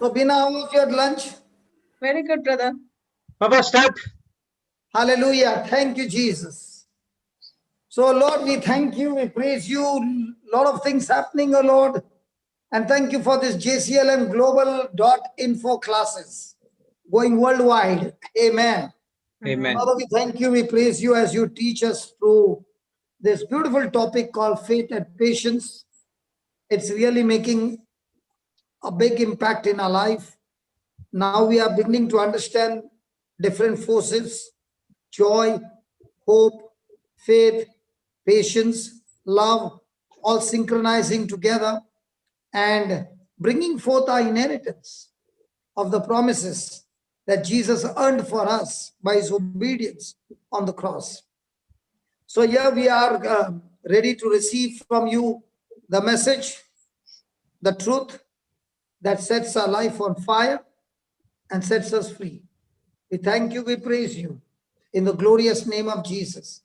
So, Bina, how was your lunch? Very good, brother. Papa, start. Hallelujah. Thank you, Jesus. So, Lord, we thank you. We praise you. A lot of things happening, oh Lord. And thank you for this JCILM global.info classes going worldwide. Amen. Amen. Father, we thank you. We praise you as you teach us through this beautiful topic called faith and patience. It's really making a big impact in our life. Now we are beginning to understand different forces: joy, hope, faith, patience, love, all synchronizing together and bringing forth our inheritance of the promises that Jesus earned for us by his obedience on the cross. So here we are ready to receive from you the message, the truth that sets our life on fire and sets us free. We thank you, we praise you in the glorious name of Jesus.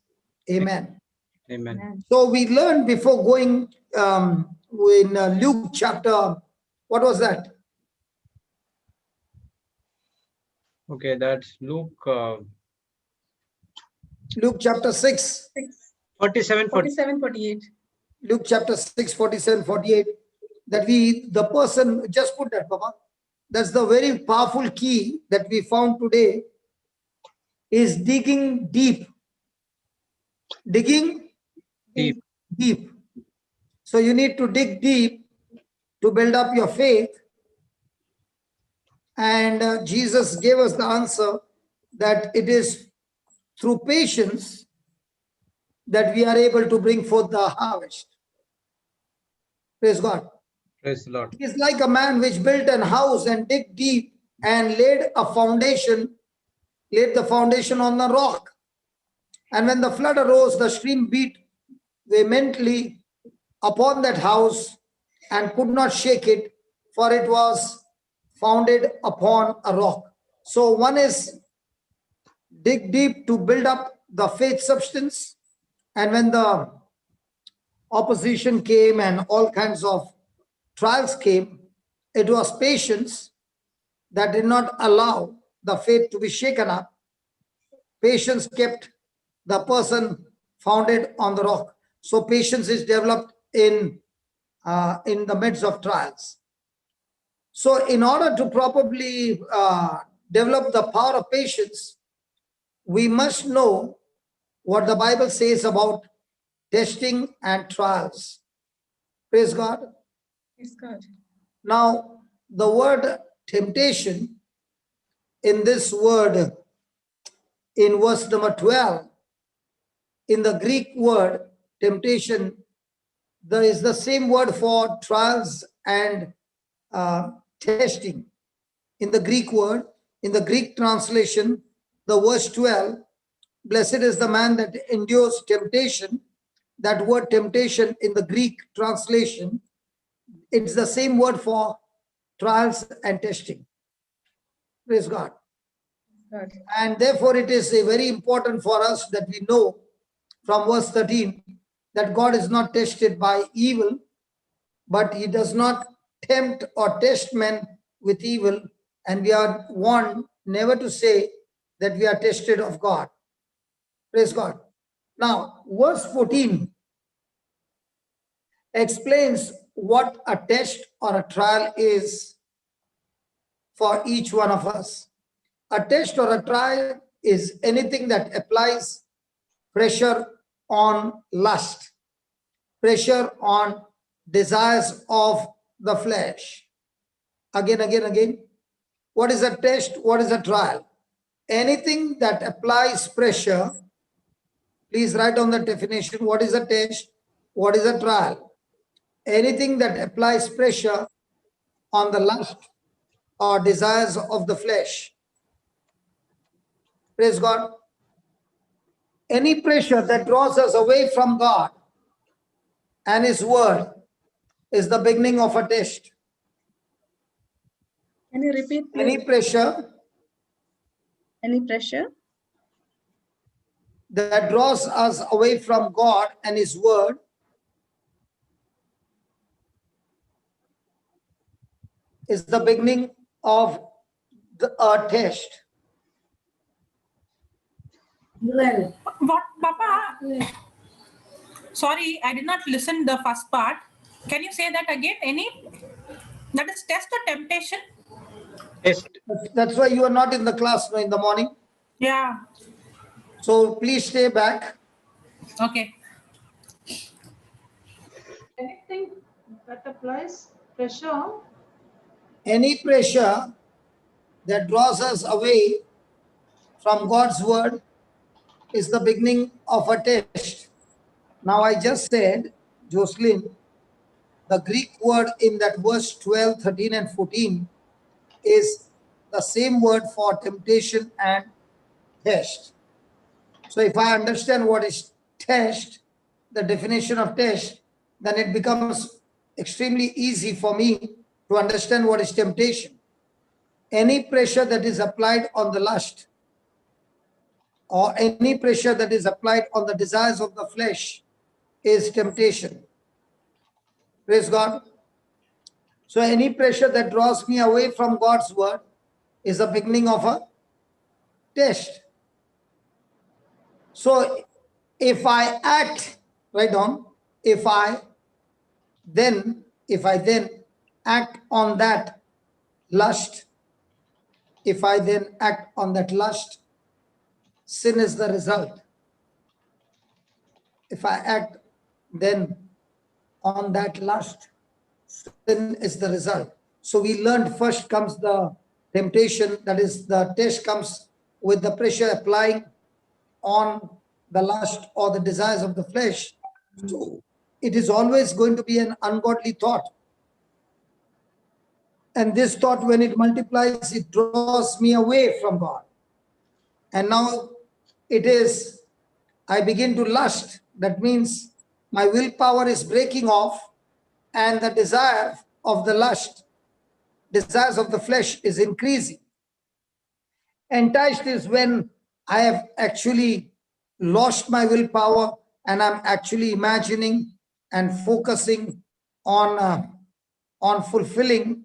Amen. Amen. So we learned before going in Luke chapter, what was that? Okay, that's Luke Luke chapter 6. 47, 47, 48. Luke chapter 6, 47, 48. That the person, just put that, Papa. That's the very powerful key that we found today is digging deep. Digging deep. deep. So you need to dig deep to build up your faith. And Jesus gave us the answer that it is through patience that we are able to bring forth the harvest. Praise God. Praise the Lord. It is like a man which built an house and dig deep and laid the foundation on the rock. And when the flood arose, the stream beat vehemently upon that house and could not shake it, for it was founded upon a rock. So one is dig deep to build up the faith substance. And when the opposition came and all kinds of trials came, it was patience that did not allow the faith to be shaken up. Patience kept the person founded on the rock. So patience is developed in the midst of trials. So in order to properly develop the power of patience, we must know what the Bible says about testing and trials. Praise God. Praise God. Now, the word temptation in this word, in verse number 12, in the Greek word temptation, there is the same word for trials and testing. In the Greek word, in the Greek translation, the verse 12, blessed is the man that endures temptation. That word temptation in the Greek translation, it's the same word for trials and testing. Praise God. God. And therefore it is very important for us that we know from verse 13 that God is not tested by evil, but he does not tempt or test men with evil. And we are warned never to say that we are tested of God. Praise God. Now, verse 14 explains what a test or a trial is for each one of us. A test or a trial is anything that applies pressure on lust, pressure on desires of the flesh. Again. What is a test? What is a trial? Anything that applies pressure. Please write down the definition. What is a test? What is a trial? Anything that applies pressure on the lust or desires of the flesh. Praise God. Any pressure that draws us away from God and his word is the beginning of a test. Can you repeat, please? Any pressure that draws us away from God and his word is the beginning of a test. What, Papa? Sorry, I did not listen the first part. Can you say that again? Any? That is test or temptation? Test. That's why you are not in the class in the morning. Yeah. So please stay back. Okay. Anything that applies pressure, Any pressure that draws us away from God's word is the beginning of a test. Now I just said, Jocelyn, the Greek word in that verse 12, 13 and 14 is the same word for temptation and test. So if I understand what is test, the definition of test, then it becomes extremely easy for me to understand what is temptation. Any pressure that is applied on the lust or any pressure that is applied on the desires of the flesh is temptation. Praise God. So any pressure that draws me away from God's word is the beginning of a test. So if I act, write down, if I then act on that lust, if I then act on that lust, sin is the result. If I act then on that lust, sin is the result. So we learned first comes the temptation, that is the test comes with the pressure applying on the lust or the desires of the flesh. So it is always going to be an ungodly thought. And this thought, when it multiplies, it draws me away from God. And now it is, I begin to lust. That means my willpower is breaking off and the desire of the lust, desires of the flesh is increasing. Enticed is when I have actually lost my willpower and I'm actually imagining and focusing on fulfilling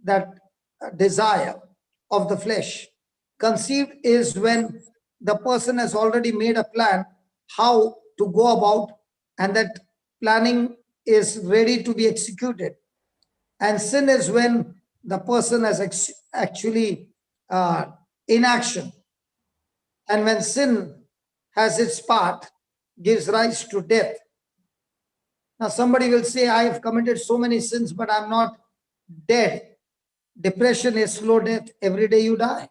that desire of the flesh. Conceived is when the person has already made a plan how to go about, and that planning is ready to be executed. And sin is when the person has actually in action. And when sin has its part, gives rise to death. Now somebody will say, I have committed so many sins, but I'm not dead. Depression is slow death. Every day you die.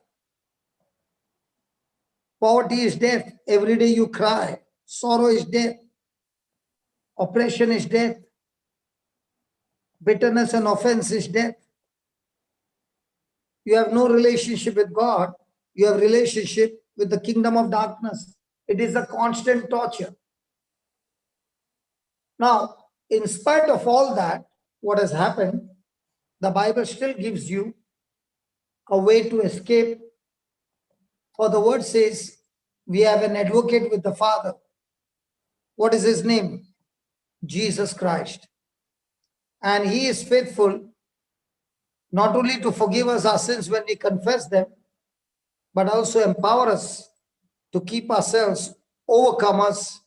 Poverty is death. Every day you cry. Sorrow is death. Oppression is death. Bitterness and offense is death. You have no relationship with God. You have relationship with the kingdom of darkness. It is a constant torture. Now, in spite of all that, what has happened, the Bible still gives you a way to escape. For the word says, we have an advocate with the Father. What is his name? Jesus Christ. And he is faithful not only to forgive us our sins when we confess them, but also empower us to keep ourselves overcomers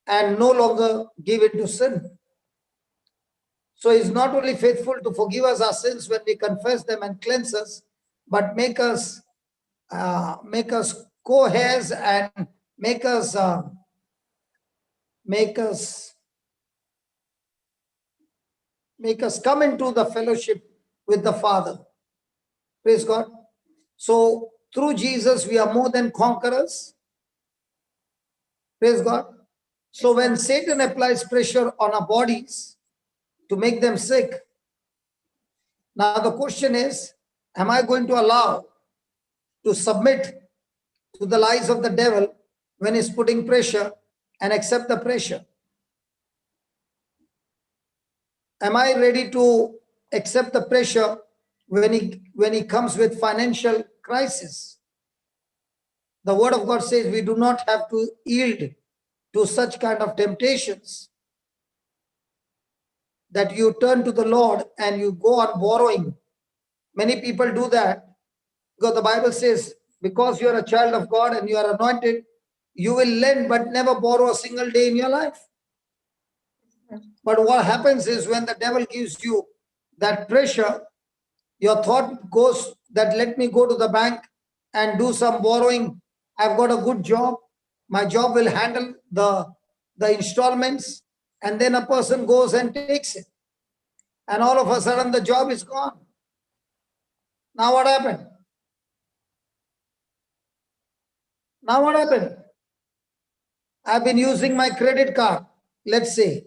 and no longer give in to sin. So he's not only faithful to forgive us our sins when we confess them and cleanse us, but make us co-heirs and make us come into the fellowship with the Father. Praise God. So through Jesus, we are more than conquerors. Praise God. So when Satan applies pressure on our bodies to make them sick, now the question is, am I going to allow to submit to the lies of the devil when he's putting pressure and accept the pressure? Am I ready to accept the pressure when he comes with financial crisis? The word of God says we do not have to yield to such kind of temptations, that you turn to the Lord and you go on borrowing Many people do that because the Bible says, because you are a child of God and you are anointed, you will lend but never borrow a single day in your life. But what happens is when the devil gives you that pressure, your thought goes that let me go to the bank and do some borrowing. I've got a good job. My job will handle the installments. And then a person goes and takes it. And all of a sudden the job is gone. Now what happened? Now what happened? I've been using my credit card, let's say.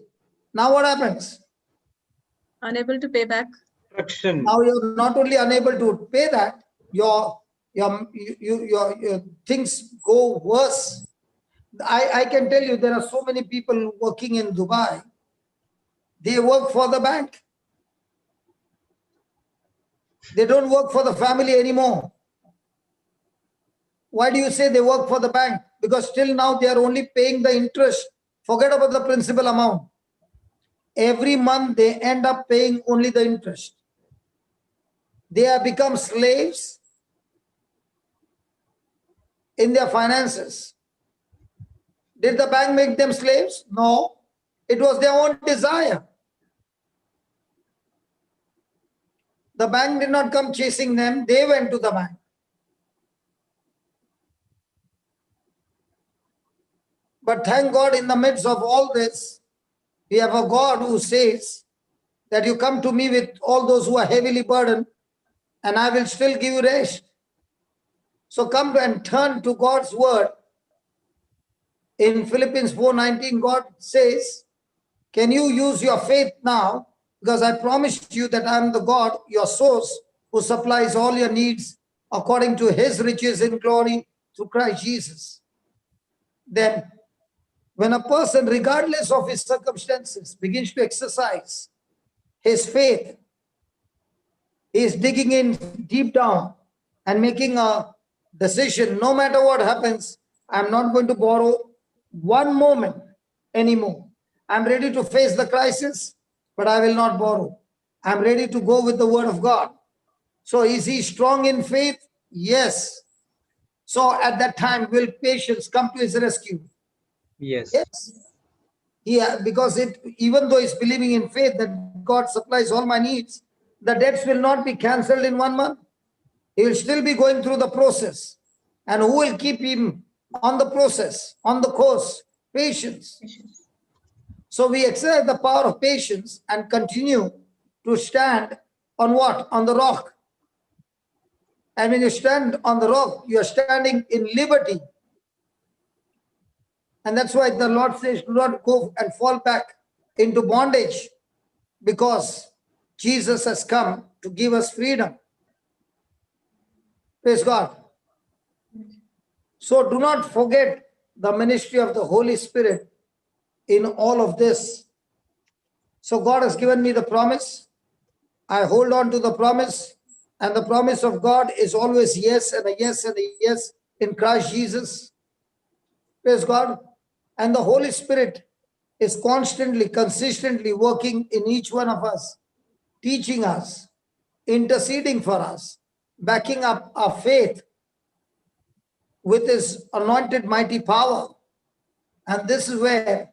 Now what happens? Unable to pay back. Instruction. Now you're not only unable to pay that, your things go worse. I can tell you there are so many people working in Dubai. They work for the bank. They don't work for the family anymore. Why do you say they work for the bank? Because till now they are only paying the interest. Forget about the principal amount. Every month they end up paying only the interest. They have become slaves in their finances. Did the bank make them slaves? No. It was their own desire. The bank did not come chasing them. They went to the bank. But thank God, in the midst of all this, we have a God who says that you come to me with all those who are heavily burdened and I will still give you rest. So come and turn to God's word. In Philippians 4:19, God says, can you use your faith now? Because I promised you that I am the God, your source, who supplies all your needs according to his riches in glory through Christ Jesus. Then, when a person, regardless of his circumstances, begins to exercise his faith, he is digging in deep down and making a decision, no matter what happens, I'm not going to borrow one moment anymore. I'm ready to face the crisis, but I will not borrow. I'm ready to go with the word of God. So is he strong in faith? Yes. So at that time, will patience come to his rescue? Yes. Yes. Yeah, because even though he's believing in faith that God supplies all my needs, the debts will not be cancelled in 1 month. He will still be going through the process. And who will keep him on the process, on the course? Patience. So we exercise the power of patience and continue to stand on what? On the rock. And when you stand on the rock, you are standing in liberty. And that's why the Lord says, do not go and fall back into bondage, because Jesus has come to give us freedom. Praise God. So do not forget the ministry of the Holy Spirit in all of this. So God has given me the promise. I hold on to the promise, and the promise of God is always yes and a yes and a yes in Christ Jesus. Praise God. And the Holy Spirit is constantly, consistently working in each one of us, teaching us, interceding for us, backing up our faith with his anointed mighty power. And this is where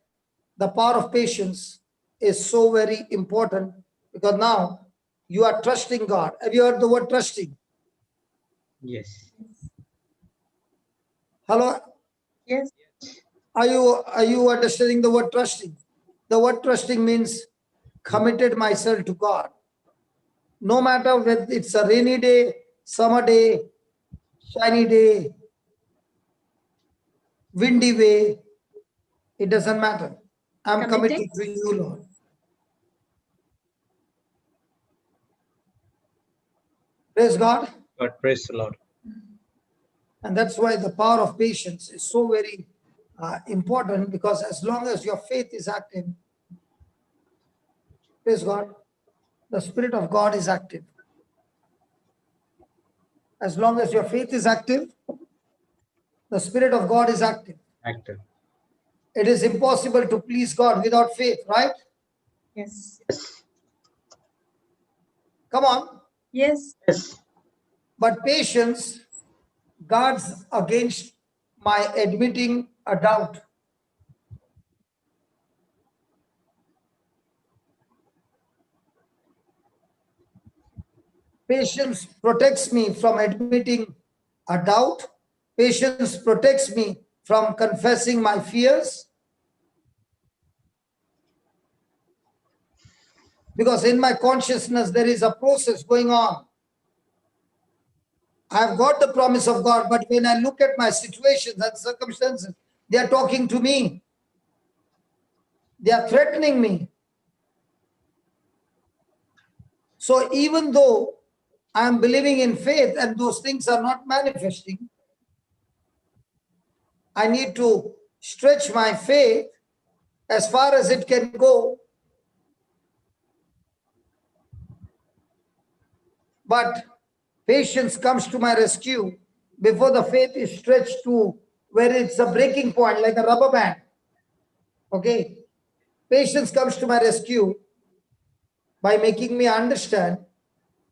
the power of patience is so very important, because now you are trusting God. Have you heard the word trusting? Yes. Hello? Yes. Are you understanding the word trusting? The word trusting means committed myself to God. No matter whether it's a rainy day, summer day, shiny day, windy way, it doesn't matter. I'm committed to you, Lord. Praise God. God, praise the Lord. And that's why the power of patience is so very important, because as long as your faith is active, praise God, the Spirit of God is active. As long as your faith is active, the Spirit of God is active. Active. It is impossible to please God without faith, right? Yes. Yes. Come on. Yes. Yes. But patience guards against my admitting a doubt. Patience protects me from admitting a doubt. Patience protects me from confessing my fears. Because in my consciousness, there is a process going on. I've got the promise of God, but when I look at my situations and circumstances, they are talking to me. They are threatening me. So even though I am believing in faith and those things are not manifesting, I need to stretch my faith as far as it can go. But patience comes to my rescue before the faith is stretched to where it's a breaking point, like a rubber band. Okay? Patience comes to my rescue by making me understand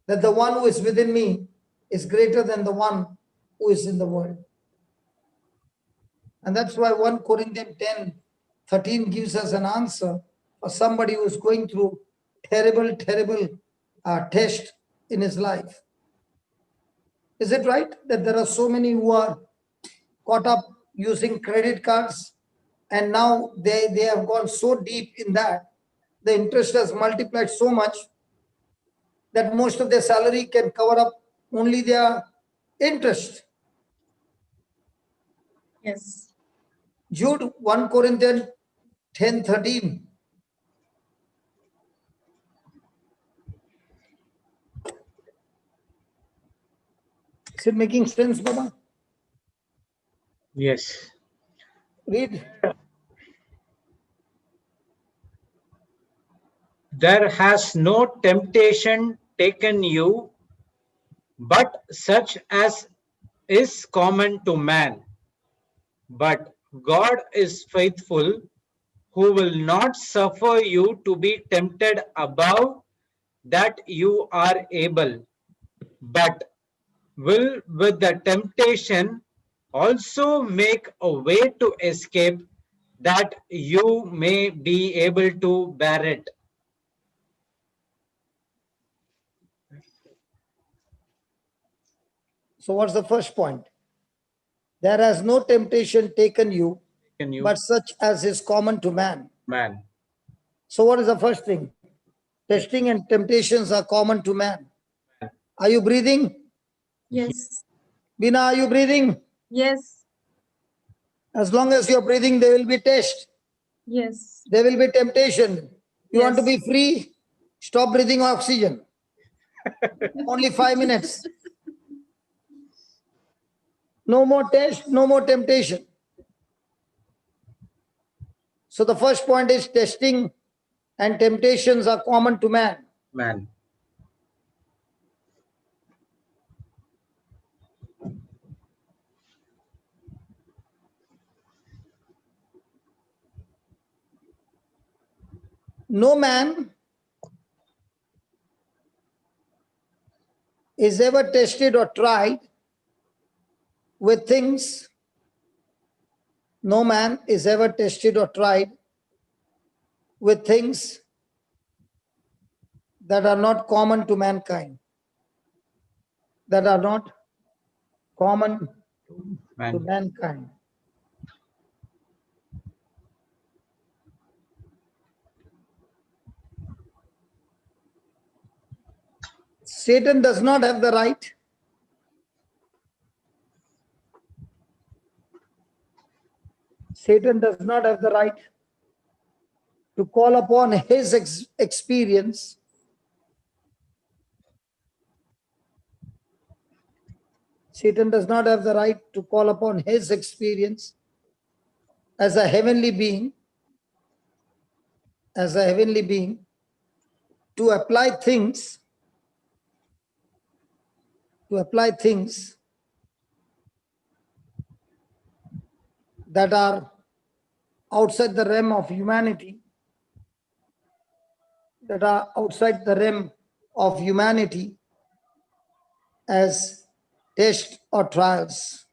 that the one who is within me is greater than the one who is in the world. And that's why 1 Corinthians 10:13 gives us an answer for somebody who is going through terrible test in his life. Is it right that there are so many who are caught up using credit cards and now they have gone so deep in that the interest has multiplied so much that most of their salary can cover up only their interest? Yes. Jude 1 Corinthians 10:13. Is it making sense, Baba? Yes. Read. There has no temptation taken you, but such as is common to man. But God is faithful, who will not suffer you to be tempted above that you are able, but will with the temptation also make a way to escape, that you may be able to bear it. So what's the first point? There has no temptation taken you, Can you, but such as is common to man. man? So what is the first thing? Testing and temptations are common to man. Are you breathing? Yes. Bina, are you breathing? Yes. As long as you're breathing, there will be test. Yes. There will be temptation. You want to Yes. be free? Stop breathing oxygen. Only 5 minutes. No more test, no more temptation. So the first point is testing and temptations are common to man. Man. No man is ever tested or tried with things. No man is ever tested or tried with things that are not common to mankind. That are not common to Man. mankind. Satan does not have the right Satan does not have the right to call upon his experience Satan does not have the right to call upon his experience as a heavenly being, to apply things that are outside the realm of humanity, as tests or trials.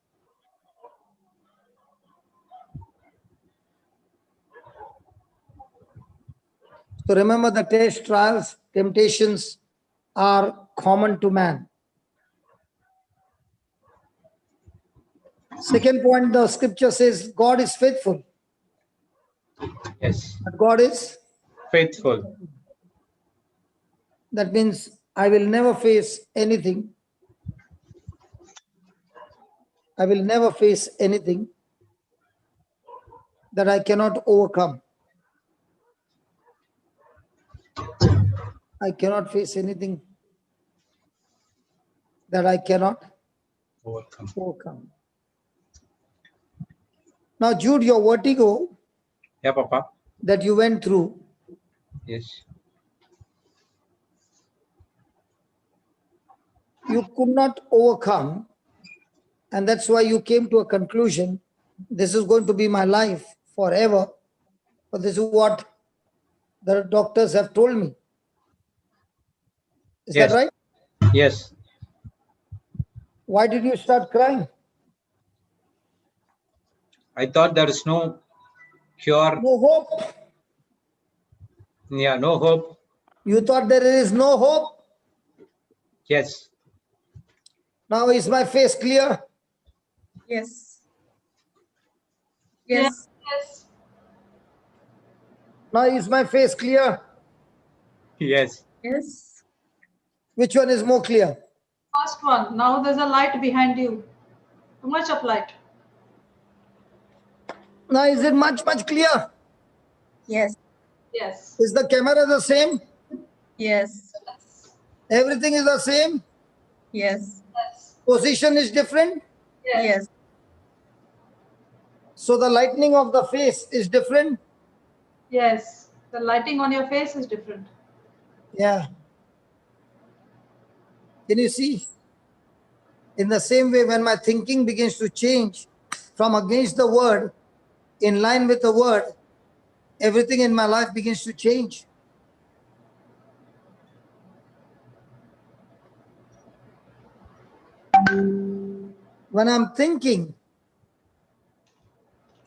So remember, the tests, trials, temptations are common to man. Second point, the scripture says God is faithful. Yes. But God is, Faithful. that means I will never face anything. I will never face anything that I cannot overcome. I cannot face anything that I cannot Overcome. overcome. Now, Jude, your vertigo Yeah, Papa. that you went through, Yes. you could not overcome, and that's why you came to a conclusion, this is going to be my life forever, but this is what the doctors have told me. Is Yes. that right? Yes. Why did you start crying? I thought there is no cure. No hope. Yeah, no hope. You thought there is no hope. Yes. Now is my face clear? Yes. Yes. Yes. Yes. Now is my face clear? Yes. Yes. Which one is more clear? First one. Now there's a light behind you. Too much of light. Now is it much clear? Yes. Yes. Is the camera the same? Yes. Everything is the same? Yes. Yes. Position is different? Yes. Yes. So the lightning of the face is different? Yes. The lighting on your face is different. Yeah. Can you see? In the same way, when my thinking begins to change from against the word, in line with the word, everything in my life begins to change. When I'm thinking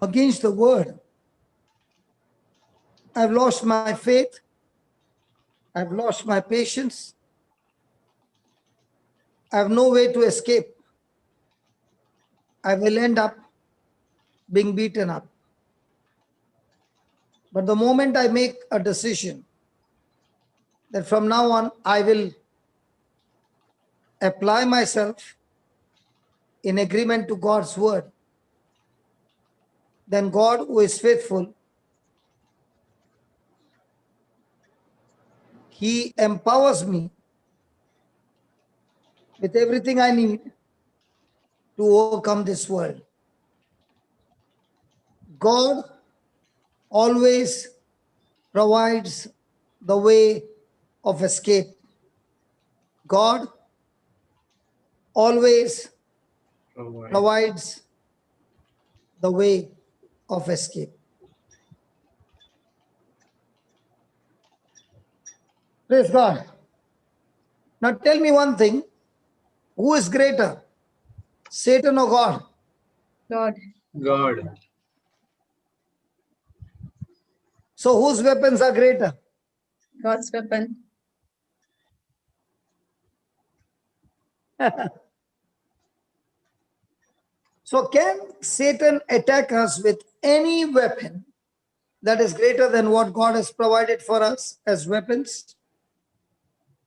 against the word, I've lost my faith, I've lost my patience, I have no way to escape. I will end up being beaten up. But the moment I make a decision that from now on I will apply myself in agreement to God's word, then God, who is faithful, He empowers me with everything I need to overcome this world. God always provides the way of escape. God always provides the way of escape. Praise God. Now tell me one thing. Who is greater, Satan or God? God. God. So whose weapons are greater? God's weapon. So can Satan attack us with any weapon that is greater than what God has provided for us as weapons?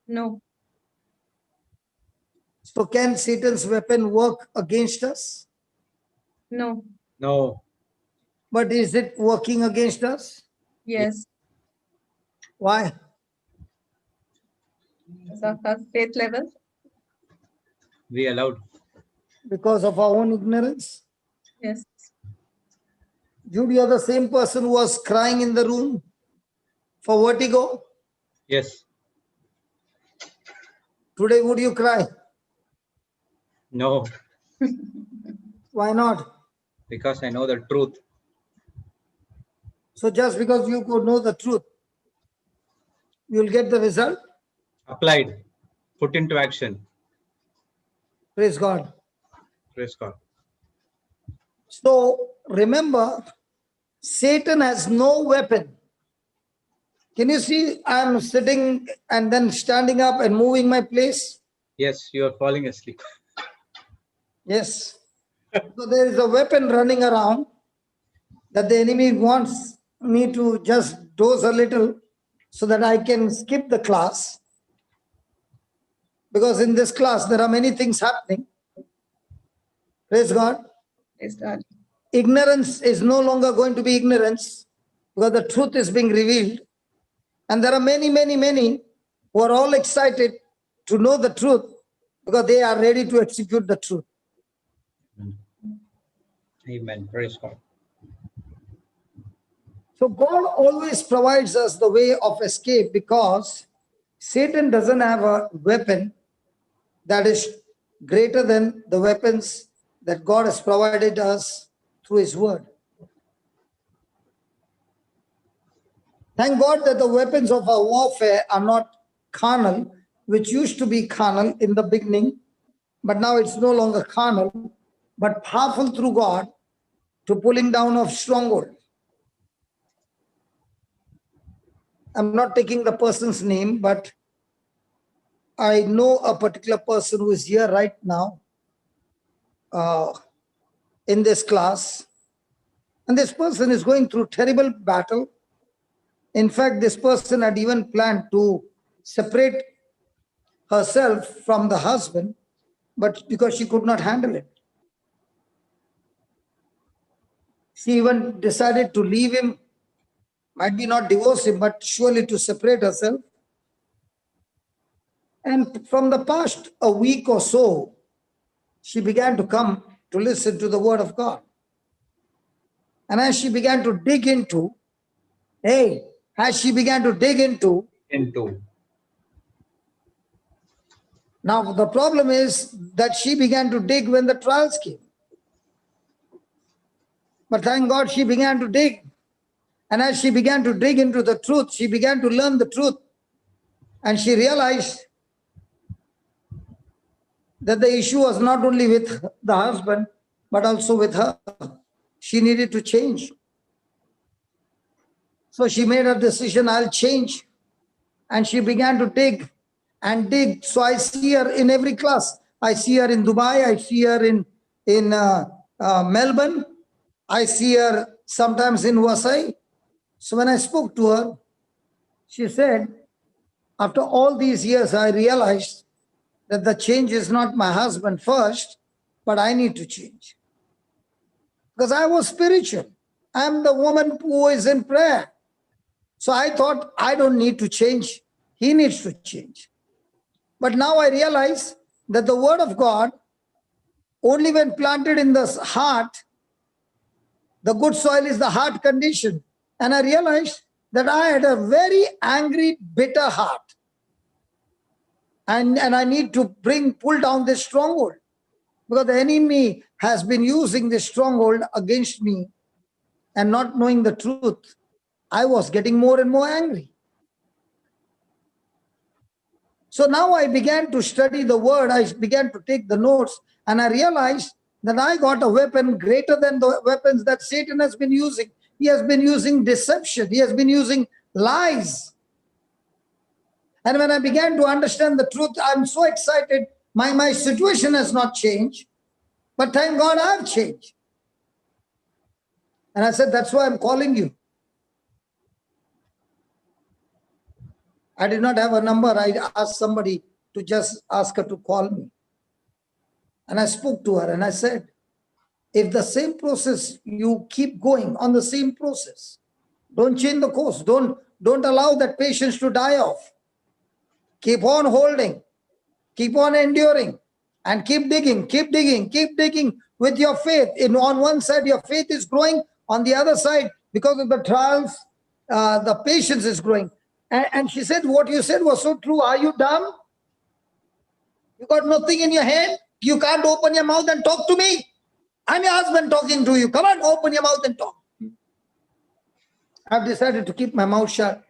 No. So can Satan's weapon work against us? No. No. But is it working against us? Yes. Why? Because of our faith level. We allowed. Because of our own ignorance? Yes. Jude, you're the same person who was crying in the room for vertigo. Yes. Today, would you cry? No. Why not? Because I know the truth. So just because you could know the truth, you'll get the result? Applied. Put into action. Praise God. Praise God. So remember, Satan has no weapon. Can you see I'm sitting and then standing up and moving my place? Yes, you are falling asleep. Yes. So there is a weapon running around that the enemy wants me to just doze a little so that I can skip the class. Because in this class, there are many things happening. Praise God. Praise God. Ignorance is no longer going to be ignorance because the truth is being revealed. And there are many, many, many who are all excited to know the truth because they are ready to execute the truth. Amen. Praise God. So God always provides us the way of escape because Satan doesn't have a weapon that is greater than the weapons that God has provided us through his word. Thank God that the weapons of our warfare are not carnal, which used to be carnal in the beginning, but now it's no longer carnal, but powerful through God to pulling down of stronghold. I'm not taking the person's name, but I know a particular person who is here right now in this class. And this person is going through terrible battle. In fact, this person had even planned to separate herself from the husband, but because she could not handle it. She even decided to leave him, might be not divorce him, but surely to separate herself. And from the past a week or so, she began to come to listen to the word of God. And as she began to dig into, Into. now the problem is that she began to dig when the trials came. But thank God she began to dig. And as she began to dig into the truth, she began to learn the truth. And she realized that the issue was not only with the husband, but also with her. She needed to change. So she made a decision, I'll change. And she began to dig and dig. So I see her in every class. I see her in Dubai. I see her in Melbourne. I see her sometimes in Vasai. So when I spoke to her, she said, after all these years, I realized that the change is not my husband first, but I need to change. Because I was spiritual. I'm the woman who is in prayer. So I thought, I don't need to change. He needs to change. But now I realize that the word of God, only when planted in the heart, the good soil is the heart condition. And I realized that I had a very angry, bitter heart. And I need to pull down this stronghold. Because the enemy has been using this stronghold against me and not knowing the truth. I was getting more and more angry. So now I began to study the word. I began to take the notes and I realized that I got a weapon greater than the weapons that Satan has been using. He has been using deception. He has been using lies. And when I began to understand the truth, I'm so excited. My situation has not changed, but thank God I've changed. And I said, that's why I'm calling you. I did not have a number. I asked somebody to just ask her to call me. And I spoke to her and I said, if the same process, you keep going on the same process, don't change the course. Don't allow that patience to die off. Keep on holding, keep on enduring, and keep digging with your faith. On one side, your faith is growing. On the other side, because of the trials, the patience is growing. And she said, what you said was so true. Are you dumb? You got nothing in your hand? You can't open your mouth and talk to me? I'm your husband talking to you. Come on, open your mouth and talk. I've decided to keep my mouth shut.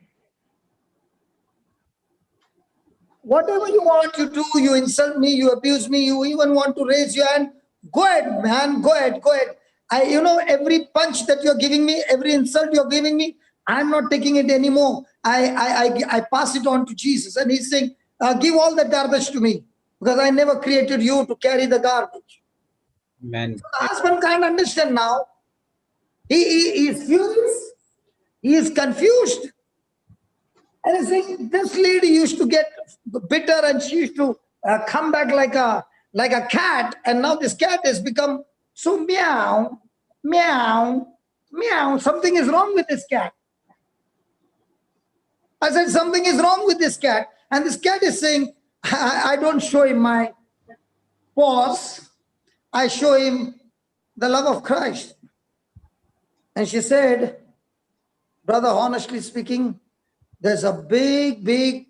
Whatever you want, you do. You insult me, you abuse me, you even want to raise your hand. Go ahead, man. Go ahead. Go ahead. Every punch that you're giving me, every insult you're giving me, I'm not taking it anymore. I pass it on to Jesus. And he's saying, give all the garbage to me, because I never created you to carry the garbage. Amen. The husband can't understand now. He is furious. He is confused. And I think this lady used to get bitter, and she used to come back like a cat. And now this cat has become so meow, meow, meow. Something is wrong with this cat. I said, something is wrong with this cat. And this cat is saying, I don't show him my paws. I show him the love of Christ. And she said, brother, honestly speaking, there's a big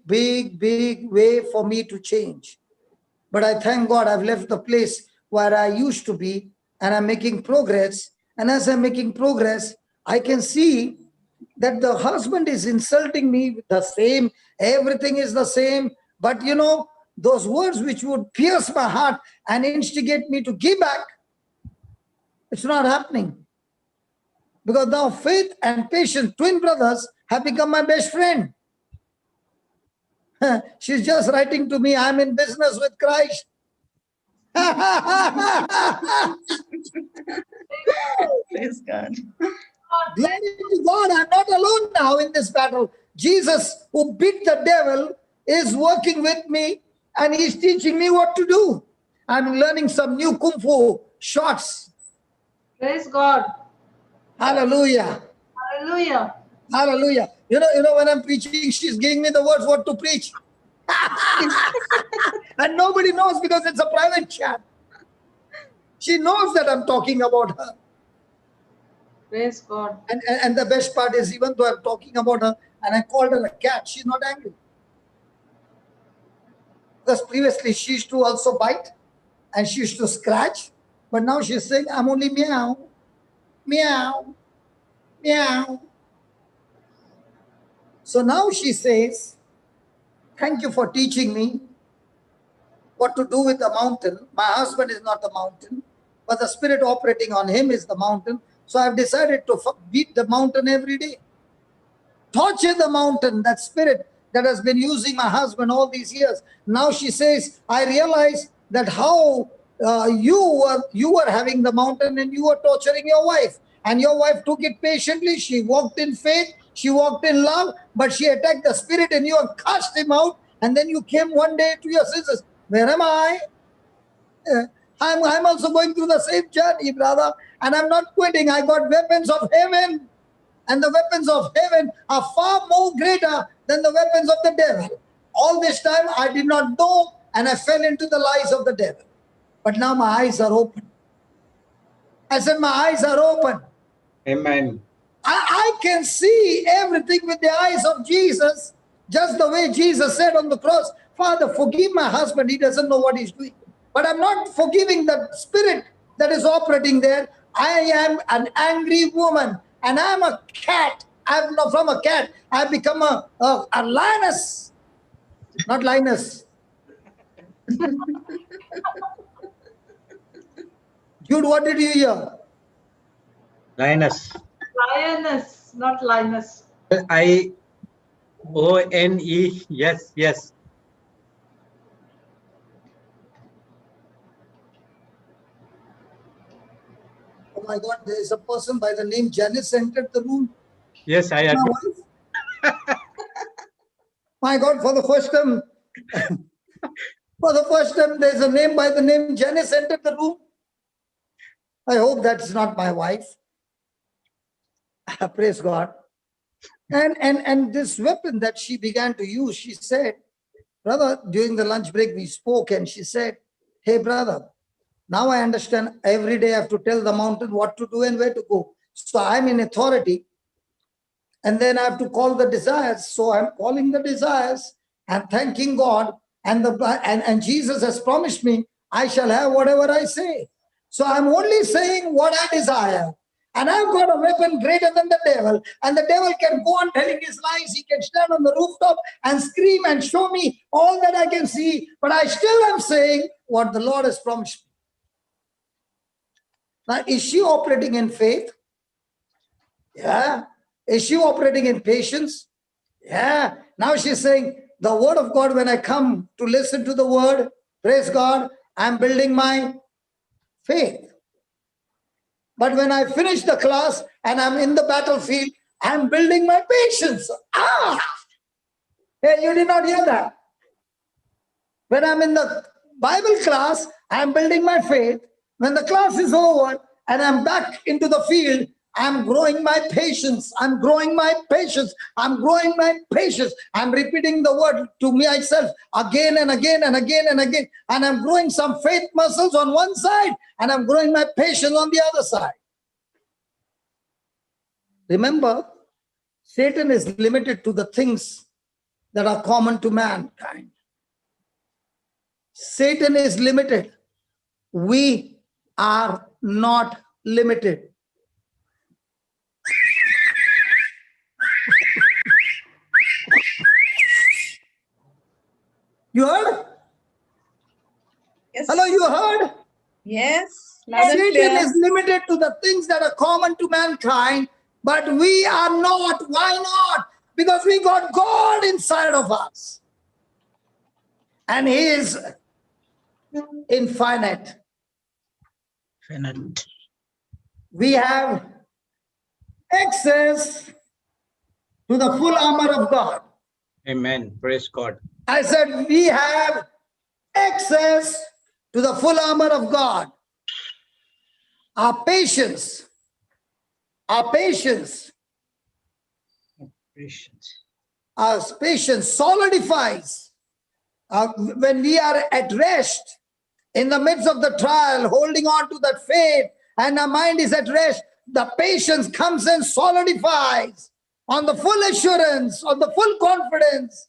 way for me to change. But I thank God I've left the place where I used to be, and I'm making progress. And as I'm making progress, I can see that the husband is insulting me with the same, everything is the same. But those words which would pierce my heart and instigate me to give back, it's not happening. Because now faith and patience, twin brothers, have become my best friend. She's just writing to me, I'm in business with Christ. Praise God. Glory to God, I'm not alone now in this battle. Jesus, who beat the devil, is working with me, and he's teaching me what to do. I'm learning some new kung fu shots. Praise God. Hallelujah. Hallelujah. Hallelujah. When I'm preaching, she's giving me the words what to preach. And nobody knows, because it's a private chat. She knows that I'm talking about her. Praise God. And the best part is, even though I'm talking about her and I called her a cat, she's not angry. Because previously she used to also bite and she used to scratch. But now she's saying, I'm only meow, meow, meow. So now she says, thank you for teaching me what to do with the mountain. My husband is not the mountain, but the spirit operating on him is the mountain. So I've decided to beat the mountain every day. Torture the mountain, that spirit that has been using my husband all these years. Now she says, I realize that how you were having the mountain and you were torturing your wife. And your wife took it patiently. She walked in faith. She walked in love. But she attacked the spirit and you have cast him out. And then you came one day to your sisters. Where am I? I'm also going through the same journey, brother. And I'm not quitting. I got weapons of heaven. And the weapons of heaven are far more greater than the weapons of the devil. All this time I did not know, and I fell into the lies of the devil. But now my eyes are open. I said, my eyes are open. Amen. I can see everything with the eyes of Jesus, just the way Jesus said on the cross, Father, forgive my husband. He doesn't know what he's doing. But I'm not forgiving the spirit that is operating there. I am an angry woman, and I'm a cat. I'm not from a cat. I've become a lioness, not lioness. Jude, what did you hear? Linus. Lioness, not Linus. Ione. Yes, yes. Oh my God, there is a person by the name Janice entered the room. Yes, I My admit. wife. My God, for the first time, there's a name by the name Janice entered the room. I hope that's not my wife. Praise God. And this weapon that she began to use, she said, brother, during the lunch break, we spoke, and she said, hey, brother, now I understand every day I have to tell the mountain what to do and where to go. So I'm in authority. And then I have to call the desires. So I'm calling the desires and thanking God. And Jesus has promised me I shall have whatever I say. So I'm only saying what I desire. And I've got a weapon greater than the devil. And the devil can go on telling his lies. He can stand on the rooftop and scream and show me all that I can see. But I still am saying what the Lord has promised me. Now, is she operating in faith? Yeah. Is she operating in patience? Yeah. Now she's saying, the word of God, when I come to listen to the word, praise God, I'm building my faith. But when I finish the class and I'm in the battlefield, I'm building my patience. Hey, you did not hear that. When I'm in the Bible class, I'm building my faith. When the class is over and I'm back into the field, I'm growing my patience. I'm growing my patience. I'm growing my patience. I'm repeating the word to myself again and again and again and again. And I'm growing some faith muscles on one side and I'm growing my patience on the other side. Remember, Satan is limited to the things that are common to mankind. Satan is limited. We are not limited. You heard? Yes. Hello, you heard? Yes. Loud and Satan clear. is limited to the things that are common to mankind, but we are not. Why not? Because we got God inside of us. And He is infinite. Infinite. We have access to the full armor of God. Amen. Praise God. I said we have access to the full armor of God. Our patience Patience. solidifies when we are at rest in the midst of the trial, holding on to that faith, and our mind is at rest. The patience comes and solidifies on the full assurance, on the full confidence.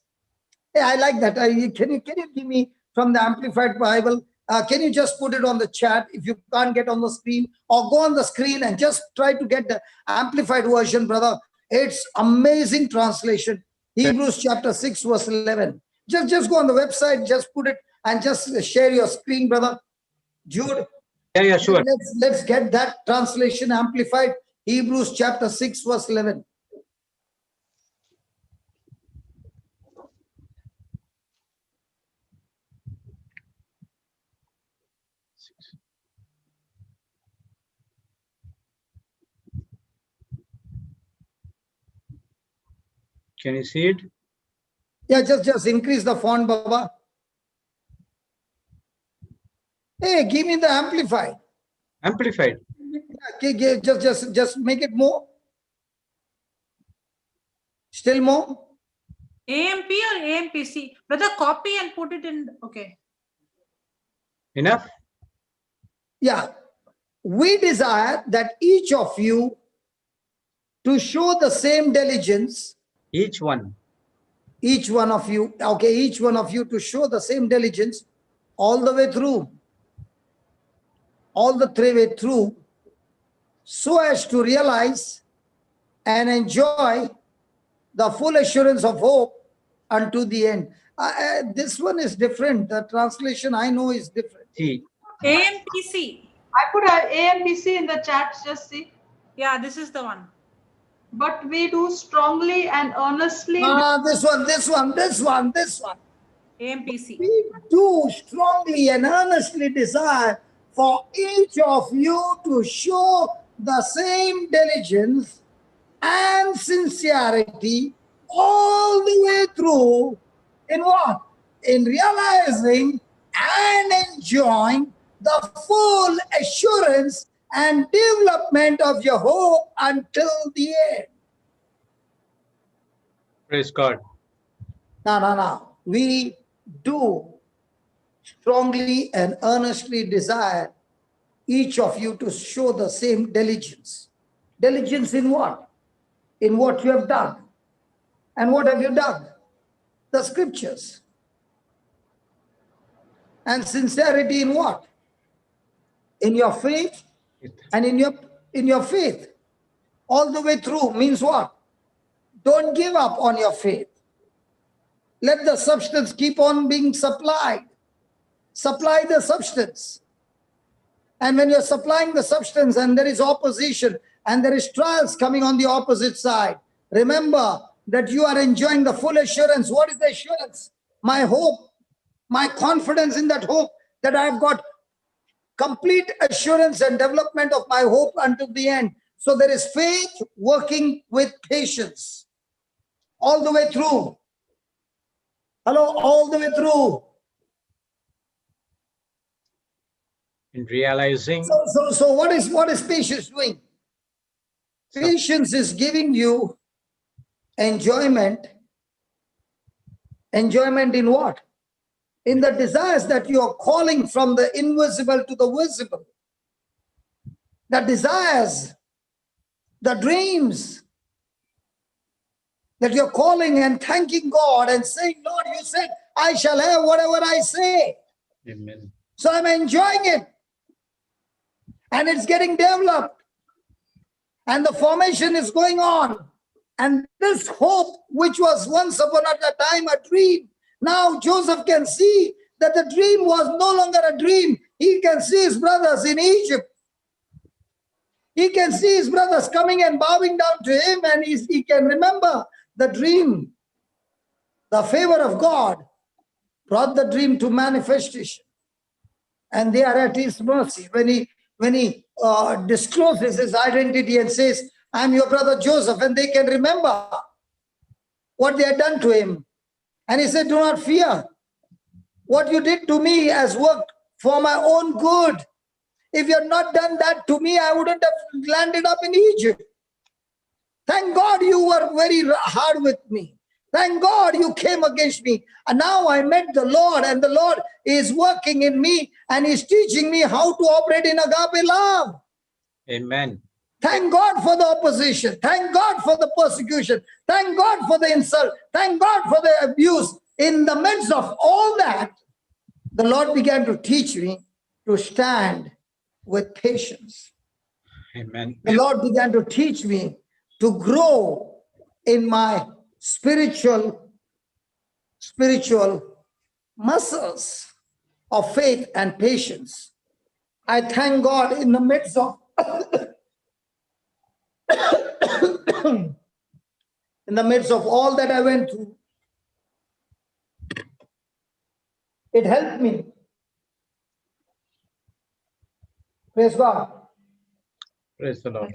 Hey, I like that. Can you give me from the Amplified Bible? Can you just put it on the chat if you can't get on the screen, or go on the screen and just try to get the Amplified version, brother. It's amazing translation. Hebrews chapter 6 verse 11. Just go on the website, just put it and just share your screen, brother. Jude, Yeah, sure. let's get that translation amplified. Hebrews chapter 6 verse 11. Can you see it? Yeah, just increase the font, Baba. Hey, give me the amplified. Amplified. Okay, just make it more. Still more. AMP or AMPC? Brother, copy and put it in. Okay. Enough? Yeah. We desire that each of you to show the same diligence. Each one. Each one of you. Okay, each one of you to show the same diligence all the way through. All the way through. So as to realize and enjoy the full assurance of hope unto the end. This one is different. The translation I know is different. See. AMPC. I put a AMPC in the chat, just see. Yeah, this is the one. But we do strongly and earnestly. This one. AMPC. We do strongly and earnestly desire for each of you to show the same diligence and sincerity all the way through in what? In realizing and enjoying the full assurance and development of your hope until the end. Praise God. No. We do strongly and earnestly desire each of you to show the same diligence. Diligence in what? In what you have done. And what have you done? The scriptures. And sincerity in what? In your faith and in your faith. all the way through means what? Don't give up on your faith. Let the substance keep on being supplied. Supply the substance. And when you're supplying the substance and there is opposition and there is trials coming on the opposite side, remember that you are enjoying the full assurance. What is the assurance? My hope, my confidence in that hope, that I've got complete assurance and development of my hope until the end. So there is faith working with patience all the way through. Hello, all the way through. In realizing, So what is patience doing? Patience is giving you enjoyment. Enjoyment in what? In the desires that you are calling from the invisible to the visible. The desires, the dreams that you're calling and thanking God and saying, Lord, you said, I shall have whatever I say. amen. So I'm enjoying it. And it's getting developed. And the formation is going on. And this hope, which was once upon a time a dream, now Joseph can see that the dream was no longer a dream. He can see his brothers in Egypt. He can see his brothers coming and bowing down to him, and he can remember the dream. The favor of God brought the dream to manifestation. And they are at his mercy. When he discloses his identity and says, I'm your brother Joseph, and they can remember what they had done to him. And he said, do not fear. What you did to me has worked for my own good. If you had not done that to me, I wouldn't have landed up in Egypt. Thank God you were very hard with me. Thank God you came against me. And now I met the Lord, and the Lord is working in me, and he's teaching me how to operate in agape love. Amen. Thank God for the opposition. Thank God for the persecution. Thank God for the insult. Thank God for the abuse. In the midst of all that, the Lord began to teach me to stand with patience. Amen. The Lord began to teach me to grow in my spiritual muscles of faith and patience. I thank God in the midst of in the midst of all that I went through. It helped me. Praise God. Praise the Lord.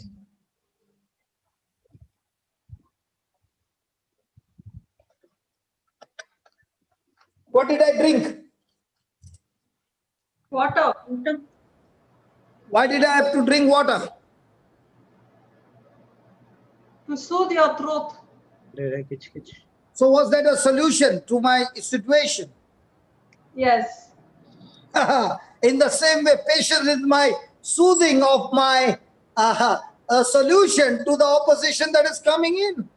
What did I drink? Water. Why did I have to drink water? To soothe your throat. So was that a solution to my situation? Yes. In the same way, patience is my soothing of my solution to the opposition that is coming in.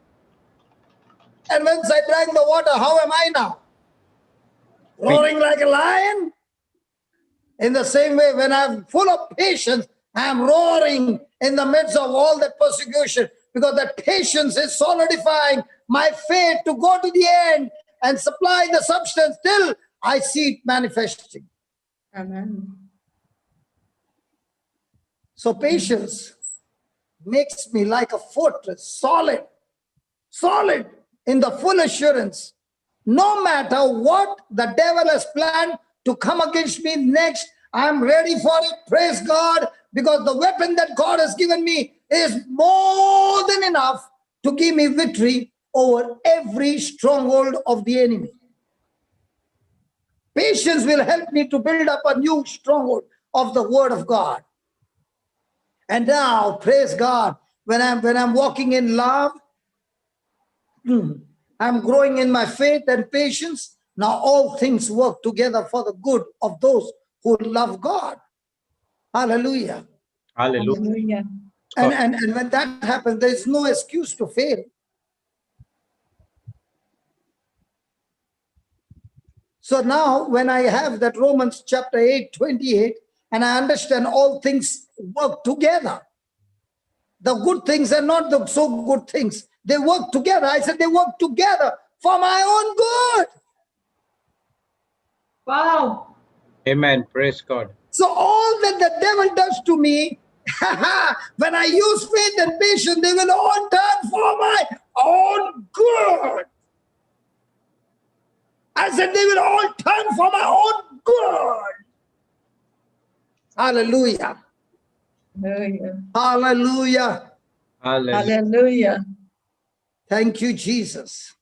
And once I drank the water, how am I now? Roaring like a lion? In the same way, when I'm full of patience, I'm roaring in the midst of all that persecution, because that patience is solidifying my faith to go to the end and supply the substance till I see it manifesting. Amen. So patience makes me like a fortress, solid in the full assurance. No matter what the devil has planned to come against me next, I'm ready for it. Praise God, because the weapon that God has given me is more than enough to give me victory over every stronghold of the enemy. Patience will help me to build up a new stronghold of the word of God. And now, praise God, when I'm walking in love, I'm growing in my faith and patience. Now all things work together for the good of those who love God. Hallelujah. Hallelujah. Hallelujah. And when that happens, there is no excuse to fail. So now when I have that Romans chapter 8, 28, and I understand all things work together, the good things and not the so good things. They work together. I said they work together for my own good. Wow. Amen. Praise God. So all that the devil does to me, when I use faith and patience, they will all turn for my own good. I said they will all turn for my own good. Hallelujah. Hallelujah. Hallelujah. Hallelujah. Hallelujah. Thank you, Jesus.